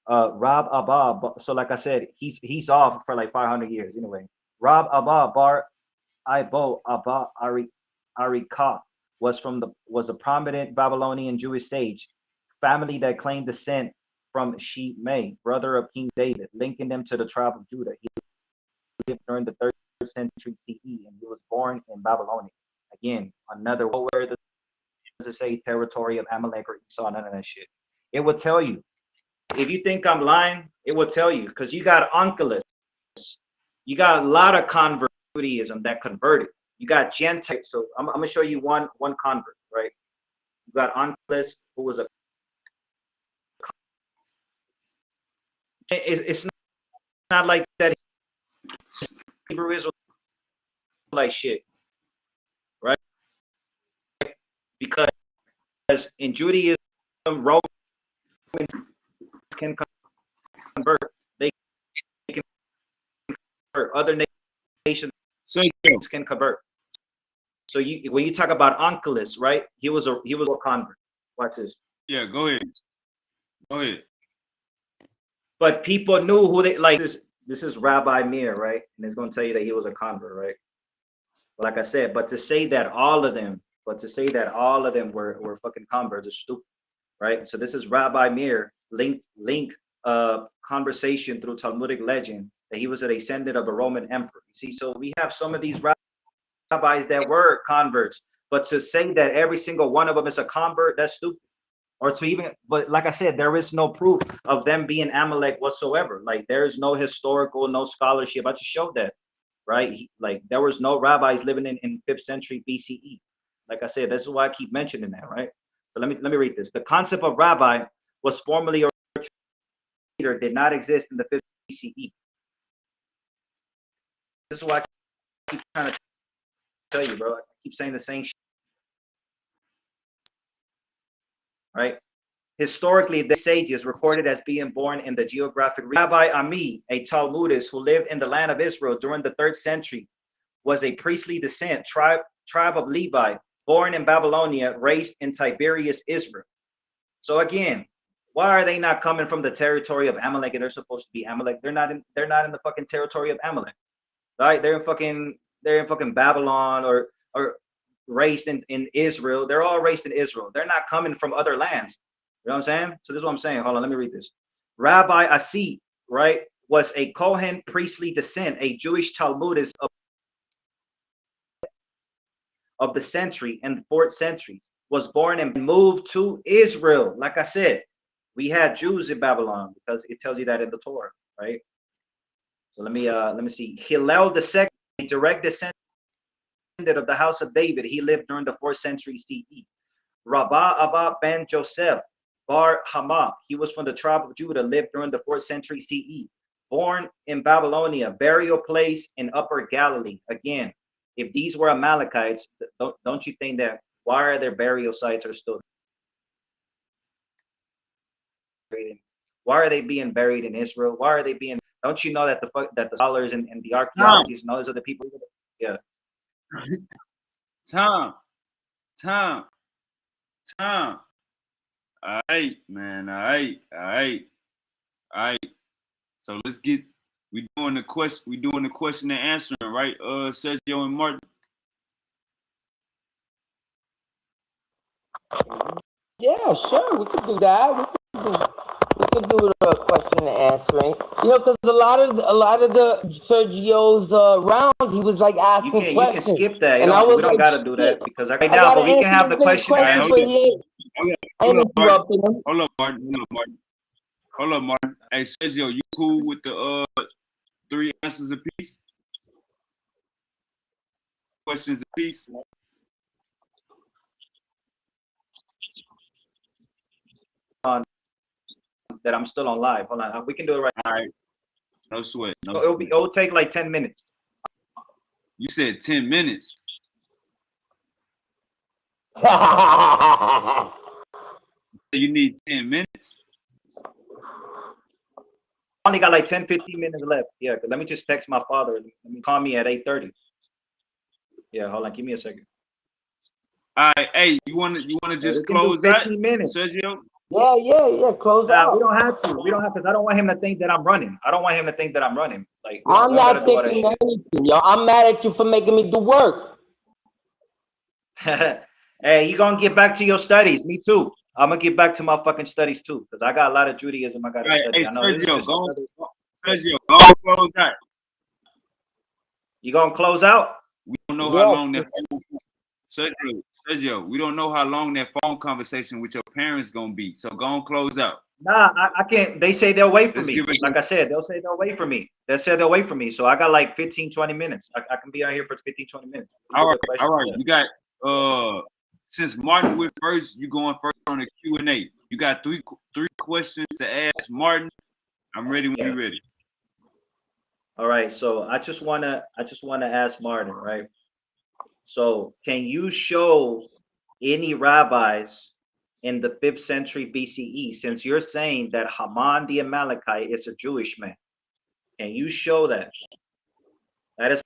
Rab Abba. So like I said, he's off for like 500 years anyway. Rab Abba bar Ibo Abba Arika was a prominent Babylonian Jewish sage family that claimed descent from Shimei, brother of King David, linking them to the tribe of Judah. He lived during the 3rd century CE, and he was born in Babylonia. Again, another, where does it say territory of Amalek or Esau? None of that shit. It will tell you. If you think I'm lying, it will tell you, because you got Onkelos. You got a lot of converts to Judaism that converted. You got Gentiles. So I'm gonna show you one convert, right? You got Onkelos, who was it's not like that Hebrew Israelite shit, right? Because because in Judaism, Romans can convert. They can convert. Other nations can convert. So when you talk about Onkelos, right? He was a convert. Watch this. Yeah, go ahead. Go ahead. But people knew who they like. This is Rabbi Meir, right? And it's going to tell you that he was a convert, right? Like I said, but to say that all of them were fucking converts is stupid, right? So this is Rabbi Meir link conversation through Talmudic legend that he was a descendant of a Roman emperor. You see, so we have some of these rabbis that were converts, but to say that every single one of them is a convert, that's stupid. Or to even, but like I said, there is no proof of them being Amalek whatsoever. Like there is no historical, no scholarship. I just showed that, right? Like there was no rabbis living in 5th century BCE. Like I said, this is why I keep mentioning that, right? So let me read this. The concept of rabbi was formerly a leader, did not exist in the 5th BCE. This is why I keep trying to tell you, bro. I keep saying the same shit, right? Historically, the sages recorded as being born in the geographic region. Rabbi Ami, a Talmudist who lived in the land of Israel during the 3rd century, was a priestly descent, tribe of Levi, born in Babylonia, raised in Tiberias, Israel. So again, why are they not coming from the territory of Amalek? And they're supposed to be Amalek. They're not in the fucking territory of Amalek, right? They're in fucking Babylon or raised in Israel. They're all raised in Israel. They're not coming from other lands. You know what I'm saying? So this is what I'm saying. Hold on, let me read this. Rabbi Asi, right, was a Kohen priestly descent, a Jewish Talmudist of the century and 4th centuries, was born and moved to Israel. Like I said, we had Jews in Babylon because it tells you that in the Torah, right? So let me see. Hillel II, a direct descendant of the house of David. He lived during the 4th century CE. Rabbah Abba ben Joseph Bar Hama, he was from the tribe of Judah, lived during the 4th century CE. Born in Babylonia, burial place in Upper Galilee. Again, if these were Amalekites, don't you think that why are their burial sites are still buried? Why are they being buried in Israel? Why are they being? Don't you know that the scholars and the archaeologists and those are the people? Yeah. Tom. All right, man. All right. So let's get. We doing the question and answering, right? Sergio and Martin. Yeah, sure, we could do that. We could do the question and answering. You know, because a lot of the Sergio's rounds, he was like asking You questions. can skip that. And I was we don't like, gotta do that shit, because right I now, gotta but we can answer have the this question and question, answer. but he ain't interrupting him. Hold up, Martin. Hey, Sergio, you cool with the 3 answers apiece? Questions apiece? That I'm still on live. Hold on, we can do it right now. All right. No sweat. It'll take like 10 minutes. You said 10 minutes. You need 10 minutes. I only got like 10, 15 minutes left. Yeah, let me just text my father. Let me call me at 8:30. Yeah, hold on, give me a second. All right, hey, you wanna just close out, Sergio? Yeah. Close out. We don't have to. Because I don't want him to think that I'm running. Like I'm not thinking anything, yo. I'm mad at you for making me do work. Hey, you gonna get back to your studies? Me too. I'm gonna get back to my fucking studies too, because I got a lot of Judaism I gotta study. Hey, I know Sergio, Sergio, go close out. You gonna close out? We don't know how long that Sergio, we don't know how long that phone conversation with your parents gonna be. So go on, close out. Nah, I can't. They say they'll wait for me. Like I said, they'll say they'll wait for me. So I got like 15, 20 minutes. I can be out here for 15, 20 minutes. All right. You got since Martin went first, you going first on the Q&A. You got three questions to ask Martin. I'm ready when you're ready. All right. So I just wanna ask Martin, right? So can you show any rabbis in the 5th century BCE? Since you're saying that Haman the Amalekite is a Jewish man, can you show that? That is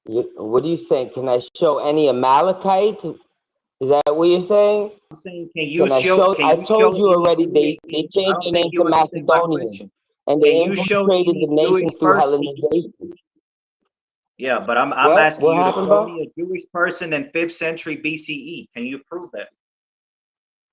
What are you saying? Can I show any Amalekite? Is that what you're saying? I'm saying. Can you Can I show? show? Can I you show told you any already. Jewish? They I changed don't their think name you to understand my Macedonian, question. and they Can you show infiltrated the any nation Jewish through person? Hellenization. Yeah, but I'm What? asking What you to happened, show bro? me a Jewish person in 5th century BCE. Can you prove that?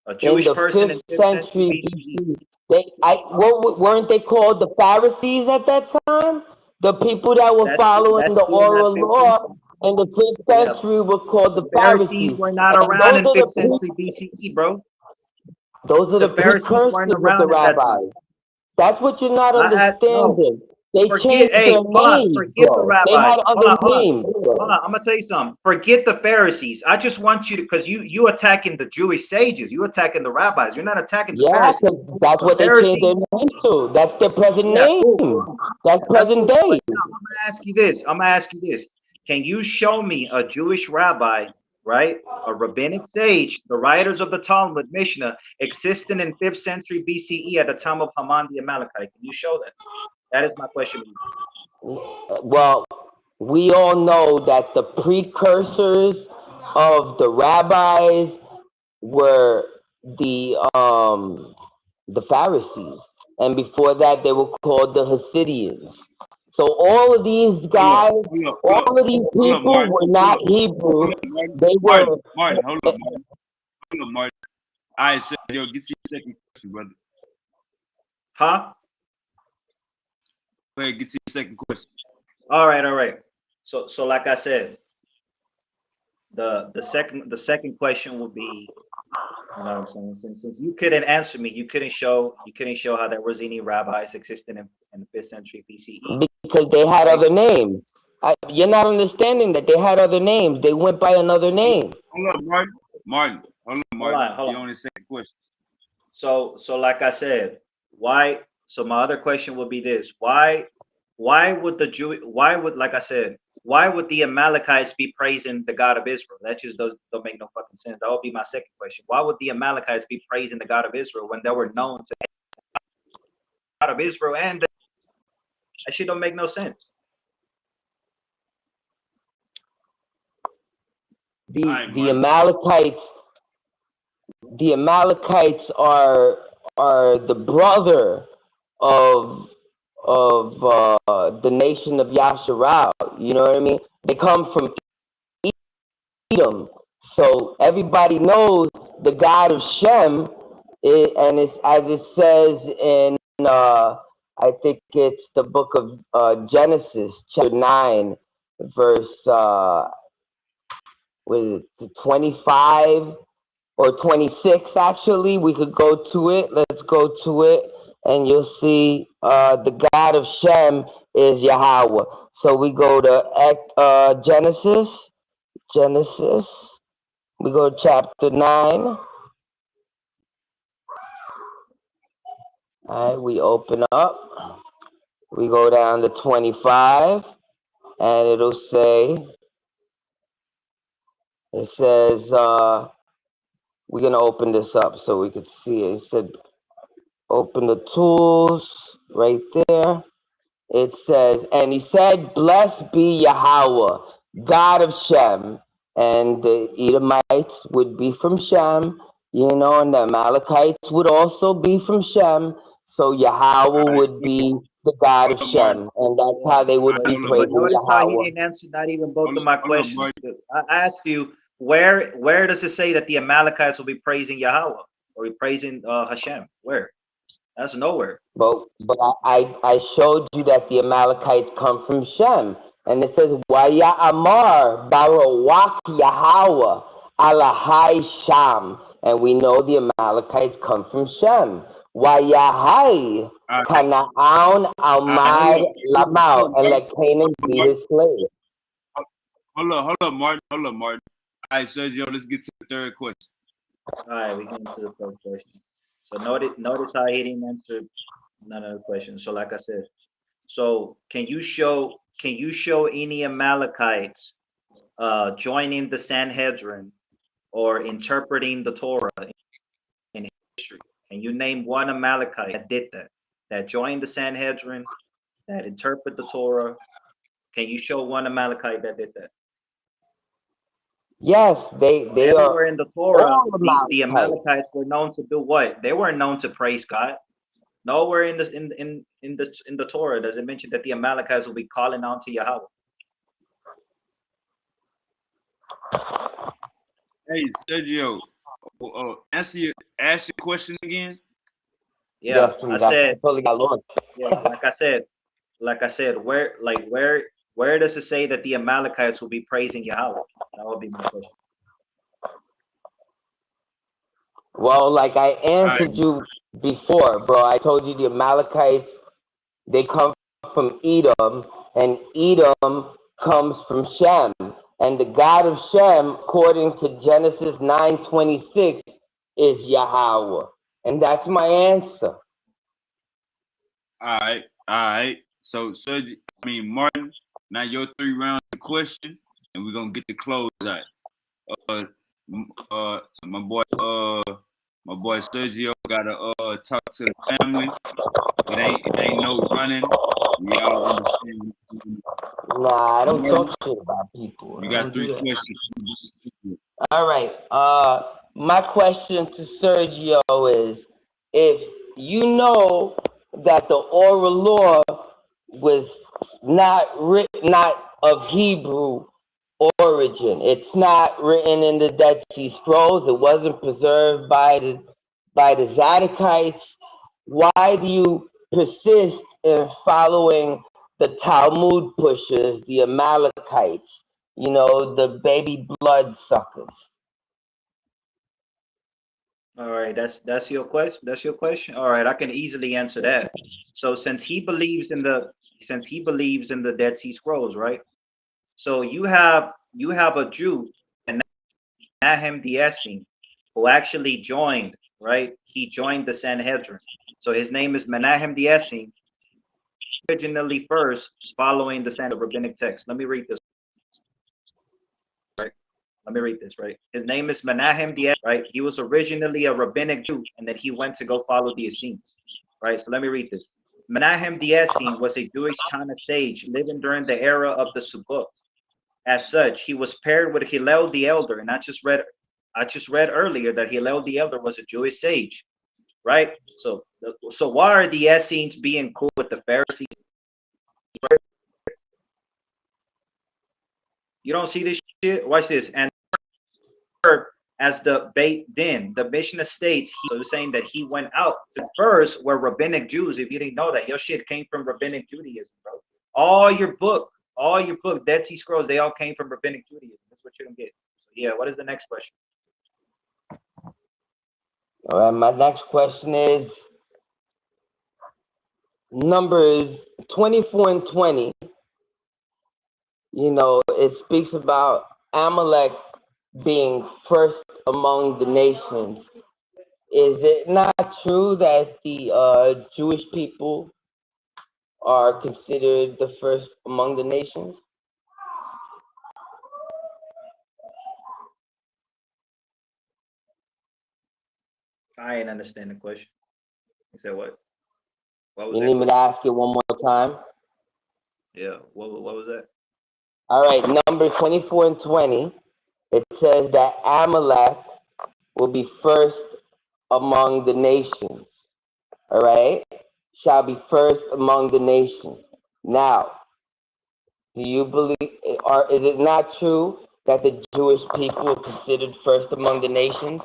A In Jewish the person in fifth 5th century century BCE. BC, weren't they called the Pharisees at that time? The people that were following That's the still not oral 5th law century. in the fifth Yeah, century were called the the Pharisees Pharisees, were not and around in 5th people. century BCE, bro. Those are The the Pharisees precursors weren't of the around at that time. rabbis. That's what you're not No, understanding. They forget. changed Hey, their hold on. names, Forget the bro. They rabbis. had other names, Hold bro. on. I'm gonna tell you something. Forget the Pharisees. I just want you to, because you attacking the Jewish sages. You attacking the rabbis. You're not attacking the Yeah, Pharisees. because that's The what they changed their Pharisees. name to. That's their present Yeah, name. cool, cool. That's That's present cool. But day. now I'm gonna ask you this. I'm gonna ask you this. Can you show me a Jewish rabbi, right? A rabbinic sage, the writers of the Talmud, Mishnah, existing in 5th century BCE at the time of Haman the Amalekite? Can you show that? That is my question to you. Well, we all know that the precursors of the rabbis were the Pharisees, and before that they were called the Hasidians. So all of these Hold up, guys, hold up, hold up, all of these hold up, people Martin. were Hold not up, Hebrew. hold up, Martin. They Martin, were. Martin, hold up, Martin. Hold up, Martin. All right, Sergio, get to your second question, brother. Huh? Go ahead, get to your second question. All right, all right. So like I said, the second question would be, you know what I'm saying? Since you couldn't answer me, you couldn't show how there was any rabbis existing in the 5th century BCE, Because they had right? other names. You're not understanding that they had other names. They went by another name. Hold up, Martin. Martin, hold up, Hold Martin. on, hold You on. on the second question. So like I said, why? So my other question would be this: why would the Jew? Why would, like I said, why would the Amalekites be praising the God of Israel? That just don't make no fucking sense. That would be my second question. Why would the Amalekites be praising the God of Israel when they were known to the God of Israel? And that shit don't make no sense. All The right, the Martin. Amalekites the Amalekites are the brother of the nation of Yasharal. You know what I mean? They come from Edom, so everybody knows the God of Shem. And it's as it says in I think it's the book of Genesis, chapter 9, verse what is it, 25 or 26 actually. We could go to it. Let's go to it, and you'll see the God of Shem is Yahweh. So we go to Genesis. We go to chapter 9. All right, we open up. We go down to 25, and it says, we're going to open this up so we could see it. It said, open the tools right there. It says, and he said, blessed be Yahweh, God of Shem. And the Edomites would be from Shem, and the Amalekites would also be from Shem. So All Yahweh right, would be the God hold of up, Martin. Shem. And that's how they All would right, be hold up, But praising Martin. notice how he Yahweh. didn't answer not even both of my Hold up, questions. Martin. I asked you where does it say that the Amalekites will be praising Yahweh or be praising Hashem? Where? That's nowhere. But I showed you that the Amalekites come from Shem. And it says, Waya Amar Barawak Yahweh Alahai Sham. And we know the Amalekites come from Shem. Wayahai All right, Kanaan all right, hold Almad up. Lamau. And Martin. let Canaan Hold up, be Martin. his slave. Hold up, Martin. Hold up, Martin. All right, Sergio, let's get to the third question. All right, we're going to the first question. So notice how he didn't answer none of the questions. So like I said, so can you show any Amalekites joining the Sanhedrin or interpreting the Torah in history? Can you name one Amalekite that did that? That joined the Sanhedrin, that interpret the Torah? Can you show one Amalekite that did that? Yes, they are Everywhere in the Torah, all the Amalekites. Amalekites were known to do what? They weren't known to praise God. Nowhere in the Torah does it mention that the Amalekites will be calling out to Yahweh. Hey, Sergio, ask your question again. Yeah, Yes, I please. I said, totally got lost. yeah, like I said, where does it say that the Amalekites will be praising Yahweh? That would be my question. Well, like I All right. answered you before, bro. I told you the Amalekites, they come from Edom, and Edom comes from Shem. And the God of Shem, according to Genesis 9:26, is Yahweh. And that's my answer. All right. So, Sergio, Martin, now your 3 rounds of question, and we're gonna get the close out. My boy Sergio gotta talk to the family. It ain't no running. We all understand. Nah, I don't Martin, talk shit about people. you I got don't do 3 that. questions. All right. My question to Sergio is, if you know that the oral law was not of Hebrew origin, it's not written in the Dead Sea Scrolls, it wasn't preserved by the Zadokites, why do you persist in following the Talmud pushers, the Amalekites? You know, the baby blood suckers. All right, that's your question. That's your question. All right, I can easily answer that. So since he believes in the Dead Sea Scrolls, right? So you have a Jew, Menahem the Essene, who actually joined, right? He joined the Sanhedrin. So his name is Menahem the Essene, originally first following the rabbinic text. Let me read this. Right. Let me read this. Right. His name is Menahem the Essene. Right. He was originally a rabbinic Jew, and then he went to go follow the Essenes. Right. So let me read this. Menahem the Essene was a Jewish Tana sage living during the era of the Sukkot. As such, he was paired with Hillel the Elder, and I just read earlier that Hillel the Elder was a Jewish sage, right? So why are the Essenes being cool with the Pharisees? You don't see this shit? Watch this. And as the Beit Din, the Mishnah states, so he's saying that he went out to first were rabbinic Jews. If you didn't know that, your shit came from rabbinic Judaism, bro. All your book, Dead Sea Scrolls, they all came from rabbinic Judaism. That's what you're gonna get. So yeah, what is the next question? All right, my next question is Numbers 24 and 20. You know, it speaks about Amalek being first among the nations. Is it not true that the Jewish people are considered the first among the nations? I ain't understand the question. You said what? What was You that need me to question? ask it one more time? Yeah. What was that? All right, number 24 and 20, it says that Amalek will be first among the nations. All right, shall be first among the nations. Now, do you believe, or is it not true that the Jewish people are considered first among the nations?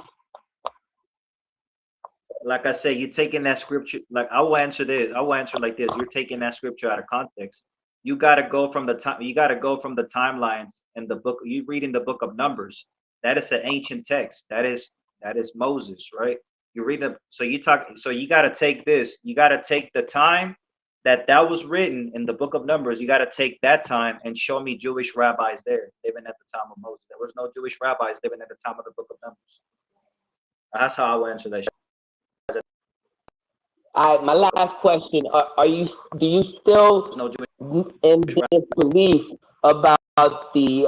Like I said, you're taking that scripture. Like I will answer this. I will answer like this. You're taking that scripture out of context. You got to go from the time. You got to go from the timelines in the book. You reading the book of Numbers. That is an ancient text. That is Moses, right? You read the. So you talk. So you got to take this. You got to take the time that was written in the book of Numbers. You got to take that time and show me Jewish rabbis there living at the time of Moses. There was no Jewish rabbis living at the time of the book of Numbers. That's how I will answer that. My last question: do you still No Jewish in disbelief about the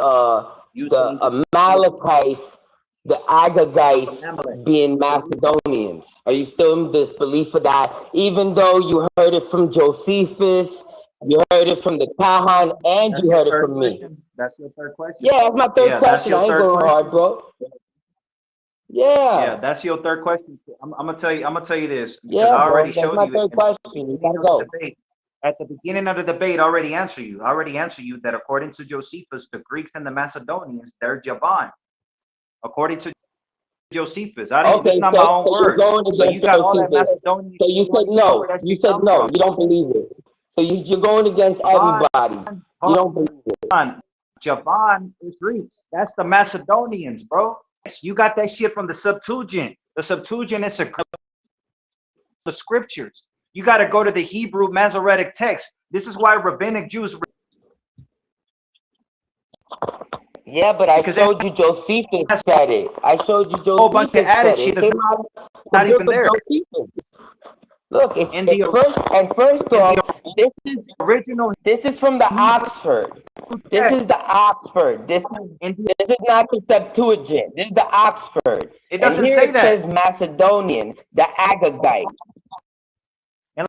You saying Amalekites the from Agagites Amalek. being Macedonians? Are you still in this belief of that? Even though you heard it from Josephus, you heard it from the Kahan, and That's you your heard it third from me. question. That's your third question. Yeah, that's my third Yeah, that's question. your I ain't third going hard, question. bro. Yeah, Yeah, that's your third question. I'm gonna tell you. I'm gonna tell you this because yeah, I bro. already That's showed my you third in the question. You beginning gotta of the go. debate. At the beginning of the debate, I already answered you. I already answered you that according to Josephus, the Greeks and the Macedonians, they're Javan. According to Josephus, I didn't. This is Okay, not my so own you're words. going So you against got all that Josephus. Macedonian So shit. you said Like, you know where no. that You shit said come no. from? You don't believe it. So you're going against Javan, everybody. You hold don't believe it. on. Javan is Greeks. That's the Macedonians, bro. Yes, you got that shit from the Septuagint. The Septuagint is the scriptures. You got to go to the Hebrew Masoretic text. This is why rabbinic Jews, Yeah, but I because they showed you Josephus has said it. I showed you a whole bunch of Josephus added said shit it. It that's came out of the not book even of there. Josephus. Look, it's In it the first in off, the this is original this is from the Hebrew Oxford. This is text, the Oxford. in the, This is not the Septuagint. This is the Oxford. it And doesn't here say it that. says Macedonian, the Agagite. And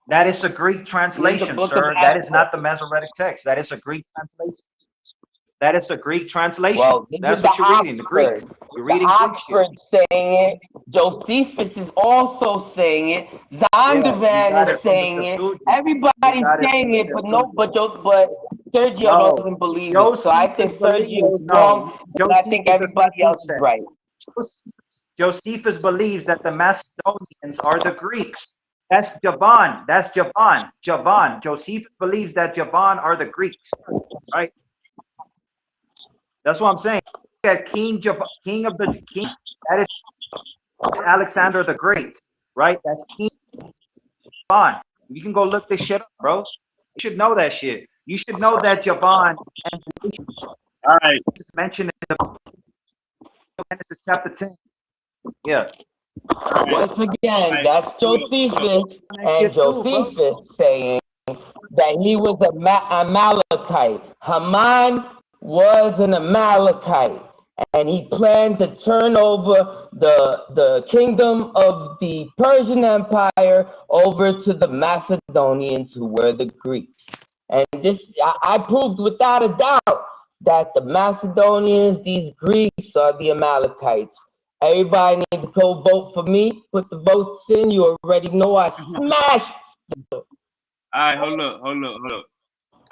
that is a Greek This is the translation, book of sir. That is Esther. not the Masoretic text. That is a Greek translation. That is a Greek translation. Well, this is That's the what you're reading, the Greek. Oxford. You're The reading Greek shit. Oxford saying it. Josephus is also saying it. Yeah, you Zondervan got is it from the saying it. Septuagint. You Everybody's got it from saying the it, but no, Septuagint. but Sergio No, doesn't believe it. So I think Josephus Sergio believes, is no, wrong, and I think Josephus does not everybody else teach is that. right. Josephus believes that the Macedonians are the Greeks. That's Javan. That's Javan. Javan. Josephus believes that Javan are the Greeks, right? That's what I'm saying. That king of the king, that is Alexander the Great, right? That's King Javan. You can go look this shit up, bro. You should know that shit. You should know that Javan and the nation All right. is mentioned in the Genesis chapter 10. Yeah. All right. Once All again, right. that's Hold up. Josephus, That and shit too, bro. Josephus saying that he was a Amalekite. Haman was an Amalekite, and he planned to turn over the kingdom of the Persian Empire over to the Macedonians, who were the Greeks. And this, I proved without a doubt that the Macedonians, these Greeks, are the Amalekites. Everybody need to go vote for me. Put the votes in. You already know I smashed. All right. Hold up. All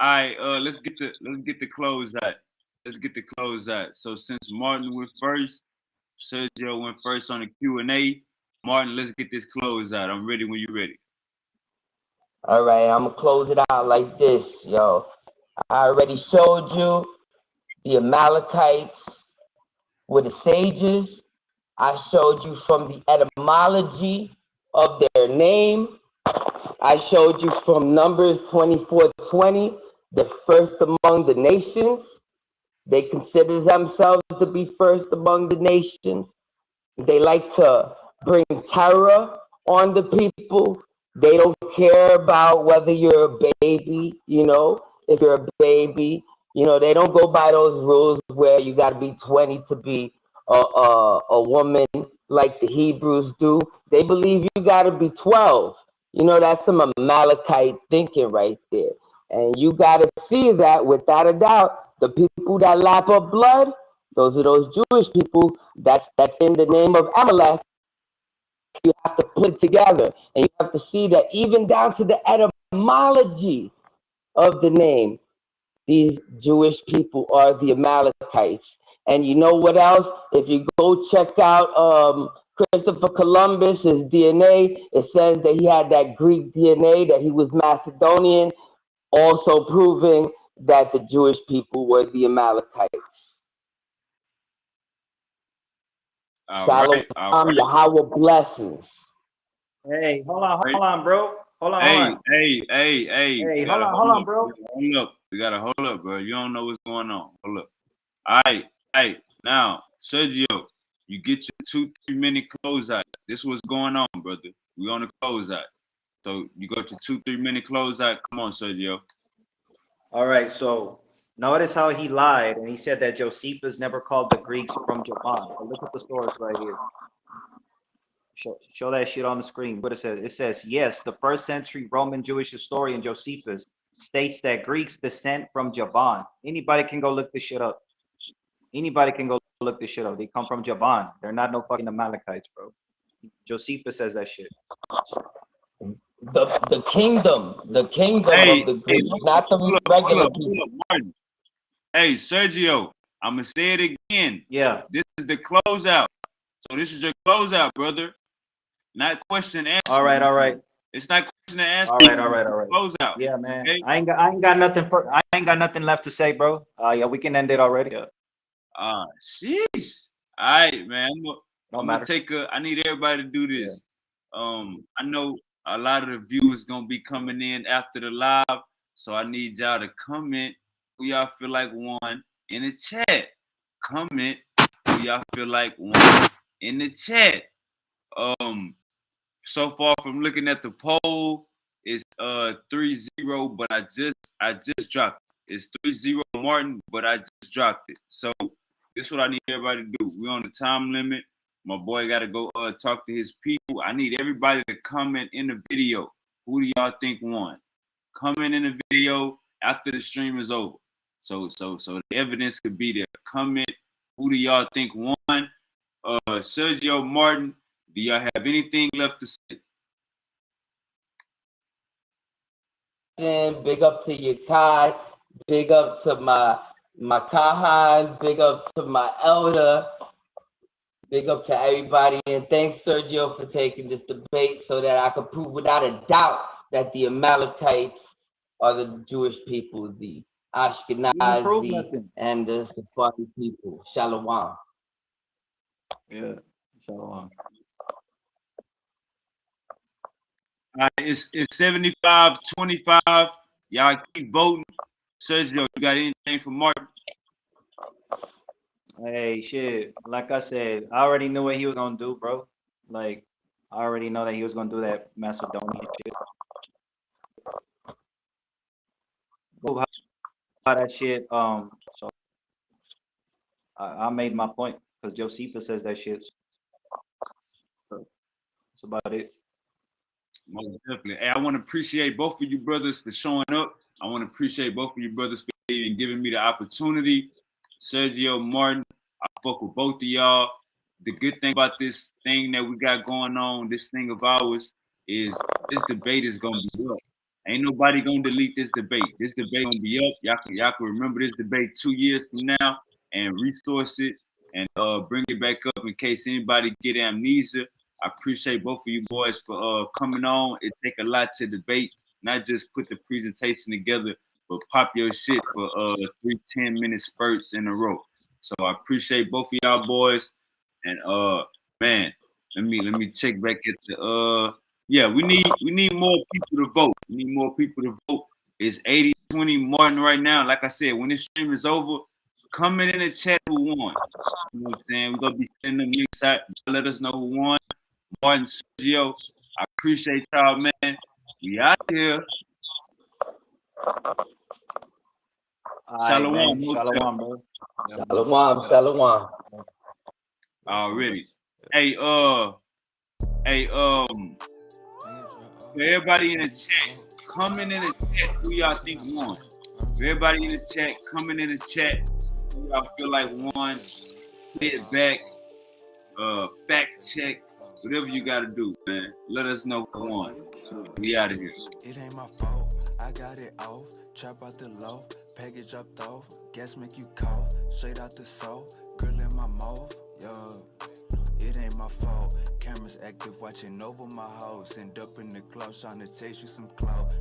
right. Let's get the close out. Let's get the close out. So since Martin went first, Sergio went first on the Q&A. Martin, let's get this close out. I'm ready when you're ready. All right, I'm gonna close it out like this, yo. I already showed you the Amalekites were the sages. I showed you from the etymology of their name. I showed you from Numbers 24:20, the first among the nations. They consider themselves to be first among the nations. They like to bring terror on the people. They don't care about whether you're a baby, if you're a baby, they don't go by those rules where you got to be 20 to be a woman like the Hebrews do. They believe you got to be 12. That's some Amalekite thinking right there. And you got to see that without a doubt, the people that lap up blood, those are those Jewish people. That's in the name of Amalek. You have to put it together, and you have to see that even down to the etymology of the name, these Jewish people are the Amalekites. And you know what else? If you go check out Christopher Columbus, his DNA, it says that he had that Greek DNA, that he was Macedonian, also proving that the Jewish people were the Amalekites. All Shalom, right. All right. Yahweh blessings. Hey, Right. hold on, bro. Hold Hey, on. hey, hey, hey. Hey, We gotta hold hold on, up. bro. We gotta hold up, bro. You don't know what's going on. Hold up. All right. Now, Sergio, you get your 2-3 minute closeout. This is what's going on, brother. We on the closeout. So you got your 2-3 minute closeout. Come on, Sergio. All right, so Notice how he lied and he said that Josephus never called the Greeks from Javan. But look at the source right here. Show that shit on the screen. What it says? It says, yes, the first century Roman Jewish historian Josephus states that Greeks descend from Javan. Anybody can go look this shit up. Anybody can go look this shit up. They come from Javan. They're not no fucking Amalekites, bro. Josephus says that shit. The kingdom of the Greeks, not the regular people. Martin. Hey, Sergio, I'm going to say it again. Yeah. This is the closeout. So this is your closeout, brother. Not question answer. All right. It's not question and answer. All right. Closeout. Yeah, man. Okay? I ain't got nothing left to say, bro. Yeah, we can end it already. Yeah. Sheesh. All right, man. I'm gonna I need everybody to do this. Yeah. I know a lot of the viewers gonna be coming in after the live, so I need y'all to comment who y'all feel like won in the chat. Comment who y'all feel like won in the chat. So far from looking at the poll, it's 3-0, but I just dropped it. It's 3-0 Martin, but I just dropped it. So this is what I need everybody to do. We're on the time limit. My boy got to go talk to his people. I need everybody to comment in the video. Who do y'all think won? Comment in the video after the stream is over. So the evidence could be there. Comment. Who do y'all think won? Sergio, Martin, do y'all have anything left to say? Big up to Yakai. Big up to my Kahan. Big up to my elder. Big up to everybody. And thanks, Sergio, for taking this debate so that I could prove without a doubt that the Amalekites are the Jewish people, the Ashkenazi and the Sephardi people. Shalom. Yeah, shalom. It's 75-25. Y'all keep voting. Sergio, you got anything for Martin? Hey, shit. Like I said, I already knew what he was gonna do, bro. Like, I already know that he was gonna do that Macedonian shit. How that shit. So I made my point because Josephus says that shit. So that's about it. Most definitely. Hey, I want to appreciate both of you brothers for showing up. I want to appreciate both of you brothers for even giving me the opportunity. Sergio, Martin, I fuck with both of y'all. The good thing about this thing that we got going on, this thing of ours, is this debate is gonna be up. Ain't nobody gonna delete this debate. This debate gonna be up. Y'all can remember this debate 2 years from now and resource it and bring it back up in case anybody get amnesia. I appreciate both of you boys for coming on. It take a lot to debate, not just put the presentation together, but pop your shit for 3 10-minute spurts in a row. So I appreciate both of y'all boys. And man, let me check back at the yeah, we need more people to vote. We need more people to vote. It's 80-20 Martin right now. Like I said, when this stream is over, comment in the chat who won. You know what I'm saying? We're gonna be sending them links out. Let us know who won. Martin, Sergio, I appreciate y'all, man. We out here. Shalom, shalom, bro. Shalom. Already. Hey, for everybody in the chat, comment in the chat who y'all think won. For everybody in the chat, comment in the chat who y'all feel like won. Play it back, fact check, whatever you gotta do, man. Let us know who won. We out of here. It ain't my fault, I got it off. Trap out the low, package dropped off. Gas make you cough, straight out the soul. Grill in my mouth, yo. It ain't my fault. Cameras active, watching over my house. End up in the clouds, trying to chase you some clout.